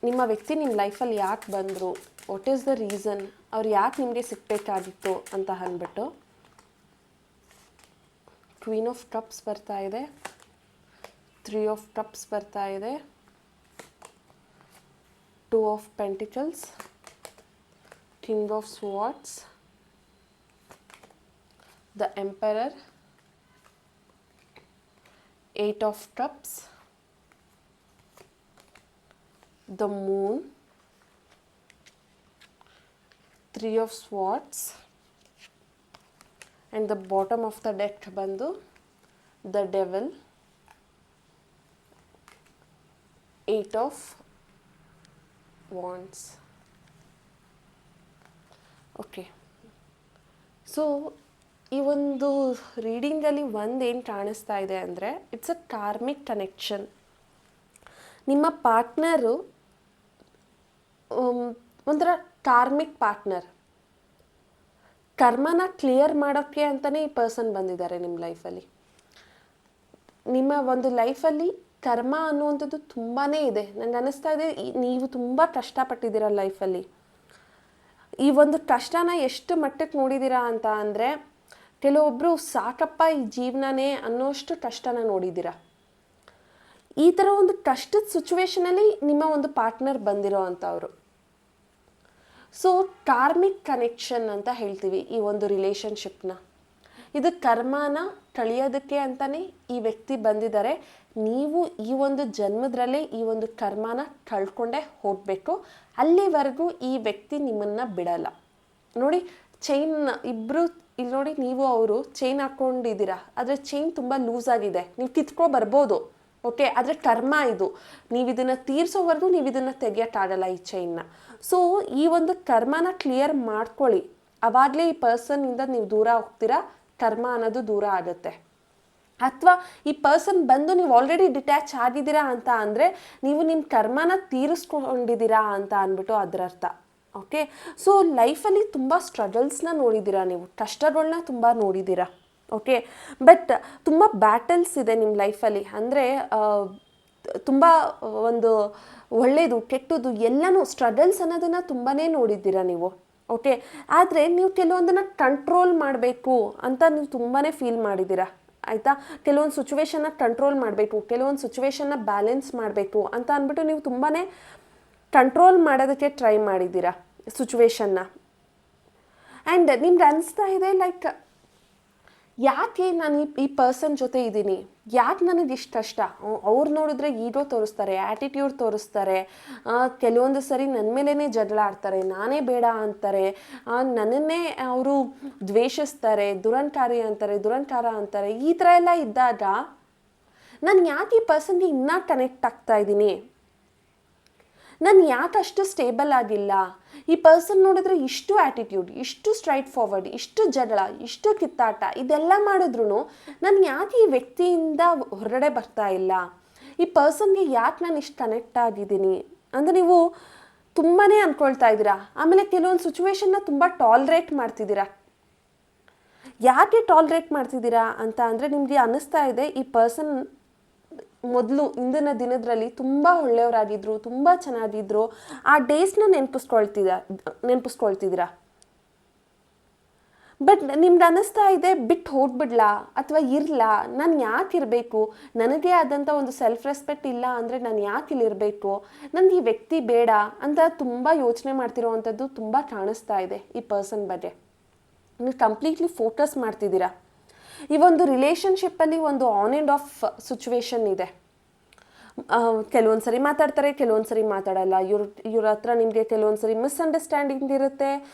ನಿಮ್ಮ ವ್ಯಕ್ತಿ ನಿಮ್ಮ ಲೈಫಲ್ಲಿ ಯಾಕೆ ಬಂದರು, ವಾಟ್ ಈಸ್ ದ ರೀಸನ್, ಅವ್ರು ಯಾಕೆ ನಿಮಗೆ ಸಿಗಬೇಕಾಗಿತ್ತು ಅಂತ ಅಂದ್ಬಿಟ್ಟು. ಕ್ವೀನ್ ಆಫ್ ಕಪ್ಸ್ ಬರ್ತಾ ಇದೆ, 3 ಆಫ್ ಕಪ್ಸ್ ಬರ್ತಾ ಇದೆ, 2 of pentacles, king of swords, the emperor, 8 of cups, the moon, 3 of swords, and the bottom of the deck ಬಂದು the devil, 8 of wands. Okay, so ಈ ಒಂದು ರೀಡಿಂಗಲ್ಲಿ ಏನು ಕಾಣಿಸ್ತಾ ಇದೆ ಅಂದರೆ ಇಟ್ಸ್ ಅ ಕಾರ್ಮಿಕ್ ಕನೆಕ್ಷನ್. ನಿಮ್ಮ ಪಾರ್ಟ್ನರು ಒಂಥರ ಕಾರ್ಮಿಕ್ ಪಾರ್ಟ್ನರ್, ಕರ್ಮನ ಕ್ಲಿಯರ್ ಮಾಡೋಕ್ಕೆ ಅಂತಲೇ ಈ ಪರ್ಸನ್ ಬಂದಿದ್ದಾರೆ ನಿಮ್ಮ ಲೈಫಲ್ಲಿ. ನಿಮ್ಮ ಒಂದು ಲೈಫಲ್ಲಿ ಕರ್ಮ ಅನ್ನುವಂಥದ್ದು ತುಂಬಾ ಇದೆ. ನನಗೆ ಅನ್ನಿಸ್ತಾ ಇದೆ ನೀವು ತುಂಬ ಕಷ್ಟಪಟ್ಟಿದ್ದೀರ ಲೈಫಲ್ಲಿ. ಈ ಒಂದು ಕಷ್ಟನ ಎಷ್ಟು ಮಟ್ಟಕ್ಕೆ ನೋಡಿದ್ದೀರಾ ಅಂತ ಅಂದರೆ ಕೆಲವೊಬ್ಬರು ಸಾಕಪ್ಪ ಈ ಜೀವನನೇ ಅನ್ನೋಷ್ಟು ಕಷ್ಟನ ನೋಡಿದ್ದೀರಾ. ಈ ಥರ ಒಂದು ಕಷ್ಟದ ಸಿಚುವೇಶನಲ್ಲಿ ನಿಮ್ಮ ಒಂದು ಪಾರ್ಟ್ನರ್ ಬಂದಿರೋ ಅಂಥವ್ರು. ಸೊ ಕಾರ್ಮಿಕ್ ಕನೆಕ್ಷನ್ ಅಂತ ಹೇಳ್ತೀವಿ ಈ ಒಂದು ರಿಲೇಷನ್ಶಿಪ್ನ. ಇದು ಕರ್ಮನ ಕಳಿಯೋದಕ್ಕೆ ಅಂತಲೇ ಈ ವ್ಯಕ್ತಿ ಬಂದಿದ್ದಾರೆ. ನೀವು ಈ ಒಂದು ಜನ್ಮದಲ್ಲೇ ಈ ಒಂದು ಕರ್ಮನ ಕಳ್ಕೊಂಡೇ ಹೋಗಬೇಕು. ಅಲ್ಲಿವರೆಗೂ ಈ ವ್ಯಕ್ತಿ ನಿಮ್ಮನ್ನು ಬಿಡಲ್ಲ. ನೋಡಿ, ಚೈನ್ ಇಬ್ಬರು ಇಲ್ಲಿ ನೋಡಿ, ನೀವು ಅವರು ಚೈನ್ ಹಾಕ್ಕೊಂಡಿದ್ದೀರಾ, ಆದರೆ ಚೈನ್ ತುಂಬ ಲೂಸ್ ಆಗಿದೆ, ನೀವು ಕಿತ್ಕೊ ಬರ್ಬೋದು. ಓಕೆ, ಆದರೆ ಕರ್ಮ ಇದು, ನೀವು ಇದನ್ನು ತೀರಿಸೋವರೆಗೂ ನೀವು ಇದನ್ನು ತೆಗಿಯೋಕ್ಕಾಗಲ್ಲ ಈ ಚೈನ್ನ. ಸೊ ಈ ಒಂದು ಕರ್ಮನ ಕ್ಲಿಯರ್ ಮಾಡ್ಕೊಳ್ಳಿ, ಆವಾಗಲೇ ಈ ಪರ್ಸನ್ನಿಂದ ನೀವು ದೂರ ಹೋಗ್ತೀರಾ, ಕರ್ಮ ಅನ್ನೋದು ದೂರ ಆಗುತ್ತೆ. ಅಥವಾ ಈ ಪರ್ಸನ್ ಬಂದು ನೀವು ಆಲ್ರೆಡಿ ಡಿಟ್ಯಾಚ್ ಆಗಿದ್ದೀರಾ ಅಂತ ಅಂದರೆ ನೀವು ನಿಮ್ಮ ಕರ್ಮನ ತೀರಿಸ್ಕೊಂಡಿದ್ದೀರಾ ಅಂತ ಅಂದ್ಬಿಟ್ಟು ಅದರ ಅರ್ಥ. ಓಕೆ, ಸೊ ಲೈಫಲ್ಲಿ ತುಂಬ ಸ್ಟ್ರಗಲ್ಸ್ನ ನೋಡಿದ್ದೀರಾ, ನೀವು ಕಷ್ಟಗಳನ್ನ ತುಂಬ ನೋಡಿದ್ದೀರಾ. ಓಕೆ, ಬಟ್ ತುಂಬ ಬ್ಯಾಟಲ್ಸ್ ಇದೆ ನಿಮ್ಮ ಲೈಫಲ್ಲಿ. ಅಂದರೆ ತುಂಬ ಒಂದು ಒಳ್ಳೆಯದು ಕೆಟ್ಟದ್ದು ಎಲ್ಲನೂ ಸ್ಟ್ರಗಲ್ಸ್ ಅನ್ನೋದನ್ನು ತುಂಬಾ ನೋಡಿದ್ದೀರಾ ನೀವು. ಓಕೆ, ಆದರೆ ನೀವು ಕೆಲವೊಂದನ್ನು ಕಂಟ್ರೋಲ್ ಮಾಡಬೇಕು ಅಂತ ನೀವು ತುಂಬಾ ಫೀಲ್ ಮಾಡಿದ್ದೀರಾ. ಆಯಿತಾ, ಕೆಲವೊಂದು ಸಿಚುವೇಶನ್ನ ಕಂಟ್ರೋಲ್ ಮಾಡಬೇಕು, ಕೆಲವೊಂದು ಸಿಚುವೇಶನ್ನ ಬ್ಯಾಲೆನ್ಸ್ ಮಾಡಬೇಕು ಅಂತ ಅಂದ್ಬಿಟ್ಟು ನೀವು ತುಂಬಾ ಕಂಟ್ರೋಲ್ ಮಾಡೋದಕ್ಕೆ ಟ್ರೈ ಮಾಡಿದ್ದೀರಾ ಸಿಚುವೇಶನ್ನ. ಆ್ಯಂಡ್ ನಿಮ್ಗೆ ಅನಿಸ್ತಾ ಇದೆ ಲೈಕ್ ಯಾಕೆ ನಾನು ಈ ಪರ್ಸನ್ ಜೊತೆ ಇದ್ದೀನಿ, ಯಾಕೆ ನನಗೆ ಇಷ್ಟು ಕಷ್ಟ. ಅವ್ರು ನೋಡಿದ್ರೆ ಈಗೋ ತೋರಿಸ್ತಾರೆ, ಆ್ಯಟಿಟ್ಯೂಡ್ ತೋರಿಸ್ತಾರೆ, ಕೆಲವೊಂದು ಸರಿ ನನ್ನ ಮೇಲೇ ಜಗಳ ಆಡ್ತಾರೆ, ನಾನೇ ಬೇಡ ಅಂತಾರೆ, ನನ್ನನ್ನೇ ಅವರು ದ್ವೇಷಿಸ್ತಾರೆ, ದುರಂಕಾರ ಅಂತಾರೆ. ಈ ಥರ ಎಲ್ಲ ಇದ್ದಾಗ ನಾನು ಯಾಕೆ ಈ ಪರ್ಸನ್ಗೆ ಇನ್ನೂ ಕನೆಕ್ಟ್ ಆಗ್ತಾ ಇದ್ದೀನಿ, ನಾನು ಯಾಕೆ ಅಷ್ಟು ಸ್ಟೇಬಲ್ ಆಗಿಲ್ಲ. ಈ ಪರ್ಸನ್ ನೋಡಿದ್ರೆ ಇಷ್ಟು ಆ್ಯಟಿಟ್ಯೂಡ್, ಇಷ್ಟು ಸ್ಟ್ರೈಟ್ ಫಾರ್ವರ್ಡ್, ಇಷ್ಟು ಜಗಳ, ಇಷ್ಟು ಕಿತ್ತಾಟ, ಇದೆಲ್ಲ ಮಾಡಿದ್ರು ನಾನು ಯಾಕೆ ಈ ವ್ಯಕ್ತಿಯಿಂದ ಹೊರಗಡೆ ಬರ್ತಾ ಇಲ್ಲ, ಈ ಪರ್ಸನ್ಗೆ ಯಾಕೆ ನಾನು ಇಷ್ಟು ಕನೆಕ್ಟ್ ಆಗಿದ್ದೀನಿ ಅಂದರೆ ನೀವು ತುಂಬಾ ಅಂದ್ಕೊಳ್ತಾ ಇದ್ದೀರಾ. ಆಮೇಲೆ ಕೆಲವೊಂದು ಸಿಚುವೇಶನ್ನ ತುಂಬ ಟಾಲ್ರೇಟ್ ಮಾಡ್ತಿದ್ದೀರಾ. ಯಾಕೆ ಟಾಲ್ರೇಟ್ ಮಾಡ್ತಿದ್ದೀರಾ ಅಂತ ಅಂದರೆ ನಿಮಗೆ ಅನ್ನಿಸ್ತಾ ಇದೆ ಈ ಪರ್ಸನ್ ಮೊದಲು ಇಂದಿನ ದಿನದಲ್ಲಿ ತುಂಬ ಒಳ್ಳೆಯವರಾಗಿದ್ದರು, ತುಂಬ ಚೆನ್ನಾಗಿದ್ದರು, ಆ ಡೇಸ್ನ ನೆನಪಿಸ್ಕೊಳ್ತಿದ್ದೀರಾ. ಬಟ್ ನಿಮ್ಗೆ ಅನ್ನಿಸ್ತಾ ಇದೆ ಬಿಟ್ಟು ಹೋಗ್ಬಿಡ್ಲಾ ಅಥವಾ ಇರಲಾ, ನಾನು ಯಾಕೆ ಇರಬೇಕು, ನನಗೇ ಆದಂಥ ಒಂದು ಸೆಲ್ಫ್ ರೆಸ್ಪೆಕ್ಟ್ ಇಲ್ಲ ಅಂದರೆ ನಾನು ಯಾಕೆ ಇಲ್ಲಿರಬೇಕು, ನನಗೆ ಈ ವ್ಯಕ್ತಿ ಬೇಡ ಅಂತ ತುಂಬ ಯೋಚನೆ ಮಾಡ್ತಿರೋವಂಥದ್ದು ತುಂಬ ಕಾಣಿಸ್ತಾ ಇದೆ ಈ ಪರ್ಸನ್ ಬಗ್ಗೆ. ನೀವು ಕಂಪ್ಲೀಟ್ಲಿ ಫೋಕಸ್ ಮಾಡ್ತಿದ್ದೀರಾ. ಈ ಒಂದು ರಿಲೇಷನ್ಶಿಪ್ಪಲ್ಲಿ ಒಂದು ಆನ್ ಆ್ಯಂಡ್ ಆಫ್ ಸಿಚುವೇಶನ್ ಇದೆ. ಕೆಲವೊಂದು ಸರಿ ಮಾತಾಡ್ತಾರೆ, ಕೆಲವೊಂದು ಸರಿ ಮಾತಾಡಲ್ಲ. ಇವ್ರ ಹತ್ರ ನಿಮಗೆ ಕೆಲವೊಂದು ಸರಿ ಮಿಸ್ಅಂಡರ್ಸ್ಟ್ಯಾಂಡಿಂಗ್ ಇರುತ್ತೆ,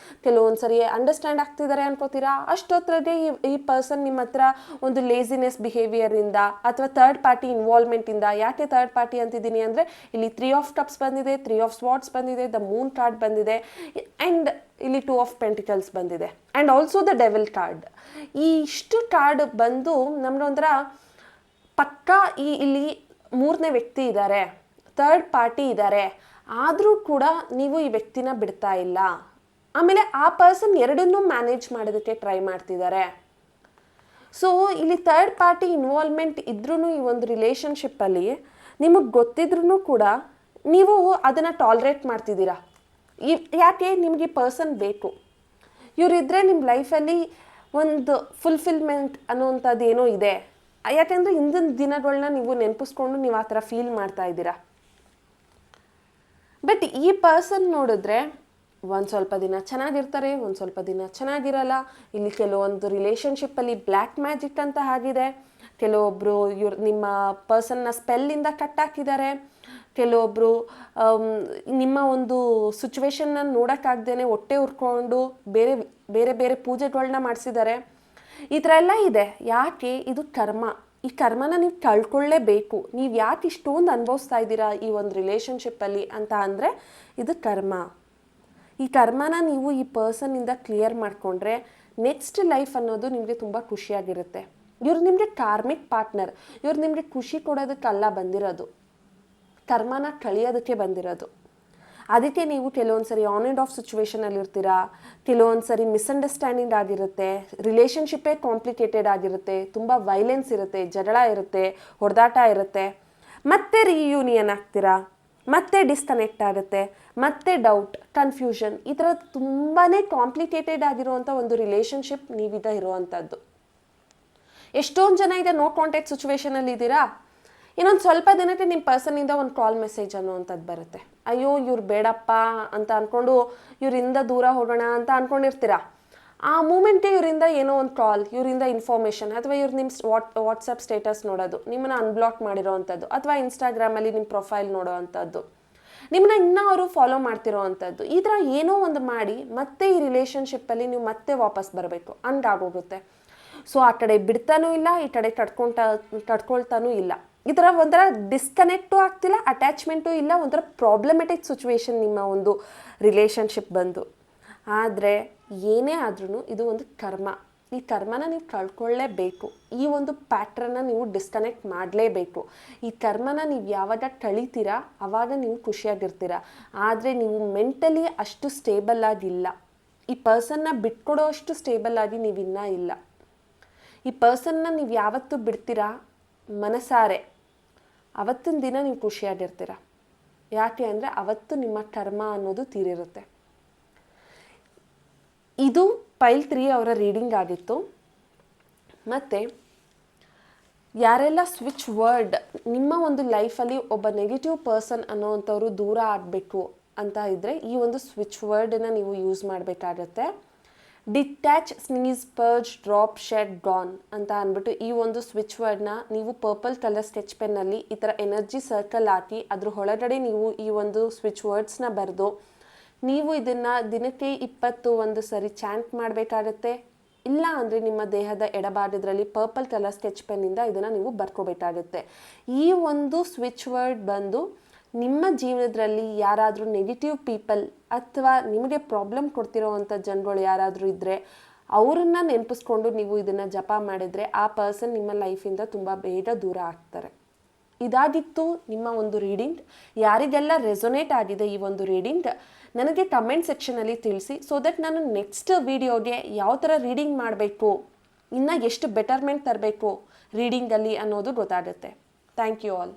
ಕೆಲವೊಂದು ಸರಿ ಅಂಡರ್ಸ್ಟ್ಯಾಂಡ್ ಆಗ್ತಿದ್ದಾರೆ ಅನ್ಕೋತೀರಾ. ಅಷ್ಟೊತ್ತರದೇ ಈ ಪರ್ಸನ್ ನಿಮ್ಮ ಹತ್ರ ಒಂದು ಲೇಸಿನೆಸ್ ಬಿಹೇವಿಯರಿಂದ ಅಥವಾ ಥರ್ಡ್ ಪಾರ್ಟಿ ಇನ್ವಾಲ್ವ್ಮೆಂಟಿಂದ. ಯಾಕೆ ಥರ್ಡ್ ಪಾರ್ಟಿ ಅಂತಿದ್ದೀನಿ ಅಂದರೆ ಇಲ್ಲಿ 3 ಆಫ್ ಕಪ್ಸ್ ಬಂದಿದೆ, 3 ಆಫ್ ಸ್ವಾರ್ಡ್ಸ್ ಬಂದಿದೆ, ದ ಮೂನ್ ಕಾರ್ಡ್ ಬಂದಿದೆ, ಆ್ಯಂಡ್ ಇಲ್ಲಿ 2 ಆಫ್ ಪೆಂಟಿಕಲ್ಸ್ ಬಂದಿದೆ, and also the devil card. ಈ ಇಷ್ಟು ಕಾರ್ಡ್ ಬಂದು ನಮ್ಮದೊಂಥರ ಪಕ್ಕಾ ಇಲ್ಲಿ 3ನೇ ವ್ಯಕ್ತಿ ಇದ್ದಾರೆ, ಥರ್ಡ್ ಪಾರ್ಟಿ ಇದ್ದಾರೆ, ಆದರೂ ಕೂಡ ನೀವು ಈ ವ್ಯಕ್ತಿನ ಬಿಡ್ತಾ ಇಲ್ಲ. ಆಮೇಲೆ ಆ ಪರ್ಸನ್ ಎರಡನ್ನೂ ಮ್ಯಾನೇಜ್ ಮಾಡೋದಕ್ಕೆ ಟ್ರೈ ಮಾಡ್ತಿದ್ದಾರೆ. ಸೊ ಇಲ್ಲಿ ಥರ್ಡ್ ಪಾರ್ಟಿ ಇನ್ವಾಲ್ವ್ಮೆಂಟ್ ಇದ್ರೂ ಈ ಒಂದು ರಿಲೇಷನ್ಶಿಪ್ಪಲ್ಲಿ ನಿಮಗೆ ಗೊತ್ತಿದ್ರೂ ಕೂಡ ನೀವು ಅದನ್ನು ಟಾಲ್ರೇಟ್ ಮಾಡ್ತಿದ್ದೀರಾ. ಯಾಕೆ ನಿಮಗೆ ಈ ಪರ್ಸನ್ ಬೇಕು, ಇವರಿದ್ದರೆ ನಿಮ್ಮ ಲೈಫಲ್ಲಿ ಒಂದು ಫುಲ್ಫಿಲ್ಮೆಂಟ್ ಅನ್ನೋವಂಥದ್ದು ಏನೋ ಇದೆ. ಯಾಕೆಂದರೆ ಹಿಂದಿನ ದಿನಗಳನ್ನ ನೀವು ನೆನಪಿಸ್ಕೊಂಡು ನೀವು ಆ ಥರ ಫೀಲ್ ಮಾಡ್ತಾ ಇದ್ದೀರಾ. ಬಟ್ ಈ ಪರ್ಸನ್ ನೋಡಿದ್ರೆ ಒಂದು ಸ್ವಲ್ಪ ದಿನ ಚೆನ್ನಾಗಿರ್ತಾರೆ, ಒಂದು ಸ್ವಲ್ಪ ದಿನ ಚೆನ್ನಾಗಿರಲ್ಲ. ಇಲ್ಲಿ ಕೆಲವೊಂದು ರಿಲೇಷನ್ಶಿಪ್ಪಲ್ಲಿ ಬ್ಲ್ಯಾಕ್ ಮ್ಯಾಜಿಕ್ ಅಂತ ಆಗಿದೆ. ಕೆಲವೊಬ್ಬರು ನಿಮ್ಮ ಪರ್ಸನ್ನ ಸ್ಪೆಲ್ಲಿಂದ ಕಟ್ ಹಾಕಿದ್ದಾರೆ, ಕೆಲವೊಬ್ಬರು ನಿಮ್ಮ ಒಂದು ಸಿಚುವೇಶನ್ನ ನೋಡೋಕ್ಕಾಗ್ದೇ ಹೊಟ್ಟೆ ಉರ್ಕೊಂಡು ಬೇರೆ ಬೇರೆ ಬೇರೆ ಪೂಜೆಗಳನ್ನ ಮಾಡಿಸಿದ್ದಾರೆ. ಈ ಥರ ಎಲ್ಲ ಇದೆ. ಯಾಕೆ? ಇದು ಕರ್ಮ. ಈ ಕರ್ಮನ ನೀವು ಕಳ್ಕೊಳ್ಳೇಬೇಕು. ನೀವು ಯಾಕೆ ಇಷ್ಟೊಂದು ಅನುಭವಿಸ್ತಾ ಇದ್ದೀರಾ ಈ ಒಂದು ರಿಲೇಷನ್ಶಿಪ್ಪಲ್ಲಿ ಅಂತ ಅಂದರೆ ಇದು ಕರ್ಮ. ಈ ಕರ್ಮನ ನೀವು ಈ ಪರ್ಸನ್ನಿಂದ ಕ್ಲಿಯರ್ ಮಾಡಿಕೊಂಡ್ರೆ ನೆಕ್ಸ್ಟ್ ಲೈಫ್ ಅನ್ನೋದು ನಿಮಗೆ ತುಂಬ ಖುಷಿಯಾಗಿರುತ್ತೆ. ಇವ್ರು ನಿಮಗೆ ಕಾರ್ಮಿಕ್ ಪಾರ್ಟ್ನರ್. ಇವ್ರು ನಿಮಗೆ ಖುಷಿ ಕೊಡೋದಕ್ಕಲ್ಲ ಬಂದಿರೋದು, ಕರ್ಮನ ಕಳಿಯೋದಕ್ಕೆ ಬಂದಿರೋದು. ಅದಕ್ಕೆ ನೀವು ಕೆಲವೊಂದು ಸರಿ ಆನ್ ಆ್ಯಂಡ್ ಆಫ್ ಸಿಚುವೇಷನಲ್ಲಿ ಇರ್ತೀರಾ, ಕೆಲವೊಂದು ಸರಿ ಮಿಸ್ಅಂಡರ್ಸ್ಟ್ಯಾಂಡಿಂಗ್ ಆಗಿರುತ್ತೆ, ರಿಲೇಷನ್ಶಿಪ್ಪೇ ಕಾಂಪ್ಲಿಕೇಟೆಡ್ ಆಗಿರುತ್ತೆ, ತುಂಬ ವೈಲೆನ್ಸ್ ಇರುತ್ತೆ, ಜಗಳ ಇರುತ್ತೆ, ಹೊಡೆದಾಟ ಇರುತ್ತೆ, ಮತ್ತೆ ರಿಯೂನಿಯನ್ ಆಗ್ತೀರಾ, ಮತ್ತೆ ಡಿಸ್ಕನೆಕ್ಟ್ ಆಗುತ್ತೆ, ಮತ್ತೆ ಡೌಟ್, ಕನ್ಫ್ಯೂಷನ್. ಈ ಥರ ತುಂಬಾ ಕಾಂಪ್ಲಿಕೇಟೆಡ್ ಆಗಿರುವಂಥ ಒಂದು ರಿಲೇಷನ್ಶಿಪ್ ನೀವಿದ ಇರುವಂಥದ್ದು. ಎಷ್ಟೊಂದು ಜನ ಈಗ ನೋ ಕಾಂಟ್ಯಾಕ್ಟ್ ಸಿಚುವೇಷನಲ್ಲಿ ಇದ್ದೀರಾ, ಇನ್ನೊಂದು ಸ್ವಲ್ಪ ದಿನಕ್ಕೆ ನಿಮ್ಮ ಪರ್ಸನ್ನಿಂದ ಒಂದು ಕಾಲ್ ಮೆಸೇಜ್ ಅನ್ನೋವಂಥದ್ದು ಬರುತ್ತೆ. ಅಯ್ಯೋ ಇವ್ರು ಬೇಡಪ್ಪ ಅಂತ ಅಂದ್ಕೊಂಡು ಇವರಿಂದ ದೂರ ಹೋಗೋಣ ಅಂತ ಅಂದ್ಕೊಂಡಿರ್ತೀರ. ಆ ಮೂಮೆಂಟೇ ಇವರಿಂದ ಏನೋ ಒಂದು ಕಾಲ್, ಇವರಿಂದ ಇನ್ಫಾರ್ಮೇಷನ್, ಅಥವಾ ಇವ್ರು ನಿಮ್ಮ ವಾಟ್ಸಪ್ ಸ್ಟೇಟಸ್ ನೋಡೋದು, ನಿಮ್ಮನ್ನು ಅನ್ಬ್ಲಾಕ್ ಮಾಡಿರೋ ಅಂಥದ್ದು, ಅಥವಾ ಇನ್ಸ್ಟಾಗ್ರಾಮಲ್ಲಿ ನಿಮ್ಮ ಪ್ರೊಫೈಲ್ ನೋಡೋ ಅಂಥದ್ದು, ನಿಮ್ಮನ್ನ ಇನ್ನೂ ಅವರು ಫಾಲೋ ಮಾಡ್ತಿರೋ ಅಂಥದ್ದು. ಈ ಥರ ಏನೋ ಒಂದು ಮಾಡಿ ಮತ್ತೆ ಈ ರಿಲೇಷನ್ಶಿಪ್ಪಲ್ಲಿ ನೀವು ಮತ್ತೆ ವಾಪಸ್ ಬರಬೇಕು ಹಂಗಾಗೋಗುತ್ತೆ. ಸೊ ಆ ಕಡೆ ಬಿಡ್ತಾನೂ ಇಲ್ಲ, ಈ ಕಡೆ ಕಟ್ಕೊಳ್ತಾನೂ ಇಲ್ಲ. ಈ ಥರ ಒಂಥರ ಡಿಸ್ಕನೆಕ್ಟು ಆಗ್ತಿಲ್ಲ, ಅಟ್ಯಾಚ್ಮೆಂಟು ಇಲ್ಲ, ಒಂಥರ ಪ್ರಾಬ್ಲಮೆಟಿಕ್ ಸಿಚುವೇಶನ್ ನಿಮ್ಮ ಒಂದು ರಿಲೇಷನ್ಶಿಪ್ ಬಂದು. ಆದರೆ ಏನೇ ಆದ್ರೂ ಇದು ಒಂದು ಕರ್ಮ. ಈ ಕರ್ಮನ ನೀವು ಕಳ್ಕೊಳ್ಳೇಬೇಕು. ಈ ಒಂದು ಪ್ಯಾಟ್ರನ್ನ ನೀವು ಡಿಸ್ಕನೆಕ್ಟ್ ಮಾಡಲೇಬೇಕು. ಈ ಕರ್ಮನ ನೀವು ಯಾವಾಗ ಕಳೀತೀರಾ ಆವಾಗ ನೀವು ಖುಷಿಯಾಗಿರ್ತೀರ. ಆದರೆ ನೀವು ಮೆಂಟಲಿ ಅಷ್ಟು ಸ್ಟೇಬಲ್ ಆಗಿಲ್ಲ. ಈ ಪರ್ಸನ್ನ ಬಿಟ್ಕೊಡೋ ಅಷ್ಟು ಸ್ಟೇಬಲ್ ಆಗಿ ನೀವಿನ್ನೂ ಇಲ್ಲ. ಈ ಪರ್ಸನ್ನ ನೀವು ಯಾವತ್ತೂ ಬಿಡ್ತೀರಾ ಮನಸಾರೆ, ಅವತ್ತಿನ ದಿನ ನೀವು ಖುಷಿಯಾಗಿರ್ತೀರ. ಯಾಕೆ ಅಂದರೆ ಅವತ್ತು ನಿಮ್ಮ ಕರ್ಮ ಅನ್ನೋದು ತೀರಿರುತ್ತೆ. ಇದು ಪೈಲ್ 3 ಅವರ ರೀಡಿಂಗ್ ಆಗಿತ್ತು. ಮತ್ತು ಯಾರೆಲ್ಲ ಸ್ವಿಚ್ ವರ್ಡ್ ನಿಮ್ಮ ಒಂದು ಲೈಫಲ್ಲಿ ಒಬ್ಬ ನೆಗೆಟಿವ್ ಪರ್ಸನ್ ಅನ್ನೋವಂಥವ್ರು ದೂರ ಆಗಬೇಕು ಅಂತ ಇದ್ದರೆ ಈ ಒಂದು ಸ್ವಿಚ್ ವರ್ಡನ್ನು ನೀವು ಯೂಸ್ ಮಾಡಬೇಕಾಗತ್ತೆ. Detach, sneeze, purge, drop, shed, gone ಅಂತ ಅಂದ್ಬಿಟ್ಟು ಈ ಒಂದು ಸ್ವಿಚ್ ವರ್ಡ್ನ ನೀವು ಪರ್ಪಲ್ ಕಲರ್ ಸ್ಕೆಚ್ ಪೆನ್ನಲ್ಲಿ ಈ ಥರ ಎನರ್ಜಿ ಸರ್ಕಲ್ ಹಾಕಿ ಅದ್ರ ಒಳಗಡೆ ನೀವು ಈ ಒಂದು ಸ್ವಿಚ್ ವರ್ಡ್ಸ್ನ ಬರೆದು ನೀವು ಇದನ್ನು ದಿನಕ್ಕೆ 21 ಸರಿ ಚಾಂಟ್ ಮಾಡಬೇಕಾಗತ್ತೆ. ಇಲ್ಲ ಅಂದರೆ ನಿಮ್ಮ ದೇಹದ ಎಡಭಾಗದಲ್ಲಿ ಪರ್ಪಲ್ ಕಲರ್ ಸ್ಕೆಚ್ ಪೆನ್ನಿಂದ ಇದನ್ನು ನೀವು ಬರ್ಕೋಬೇಕಾಗುತ್ತೆ. ಈ ಒಂದು ಸ್ವಿಚ್ ವರ್ಡ್ ಬಂದು ನಿಮ್ಮ ಜೀವನದಲ್ಲಿ ಯಾರಾದರೂ ನೆಗೆಟಿವ್ ಪೀಪಲ್ ಅಥವಾ ನಿಮಗೆ ಪ್ರಾಬ್ಲಮ್ ಕೊಡ್ತಿರೋವಂಥ ಜನಗಳು ಯಾರಾದರೂ ಇದ್ದರೆ ಅವರನ್ನ ನೆನಪಿಸ್ಕೊಂಡು ನೀವು ಇದನ್ನು ಜಪ ಮಾಡಿದರೆ ಆ ಪರ್ಸನ್ ನಿಮ್ಮ ಲೈಫಿಂದ ತುಂಬ ಬೇಗ ದೂರ ಆಗ್ತಾರೆ. ಇದಾಗಿತ್ತು ನಿಮ್ಮ ಒಂದು ರೀಡಿಂಗ್. ಯಾರಿಗೆಲ್ಲ ರೆಸೊನೇಟ್ ಆಗಿದೆ ಈ ಒಂದು ರೀಡಿಂಗ್ ನನಗೆ ಕಮೆಂಟ್ ಸೆಕ್ಷನಲ್ಲಿ ತಿಳಿಸಿ. ಸೊ ದಟ್ ನಾನು ನೆಕ್ಸ್ಟ್ ವಿಡಿಯೋಗೆ ಯಾವ ಥರ ರೀಡಿಂಗ್ ಮಾಡಬೇಕು, ಇನ್ನು ಎಷ್ಟು ಬೆಟರ್ಮೆಂಟ್ ತರಬೇಕು ರೀಡಿಂಗಲ್ಲಿ ಅನ್ನೋದು ಗೊತ್ತಾಗುತ್ತೆ. Thank you all.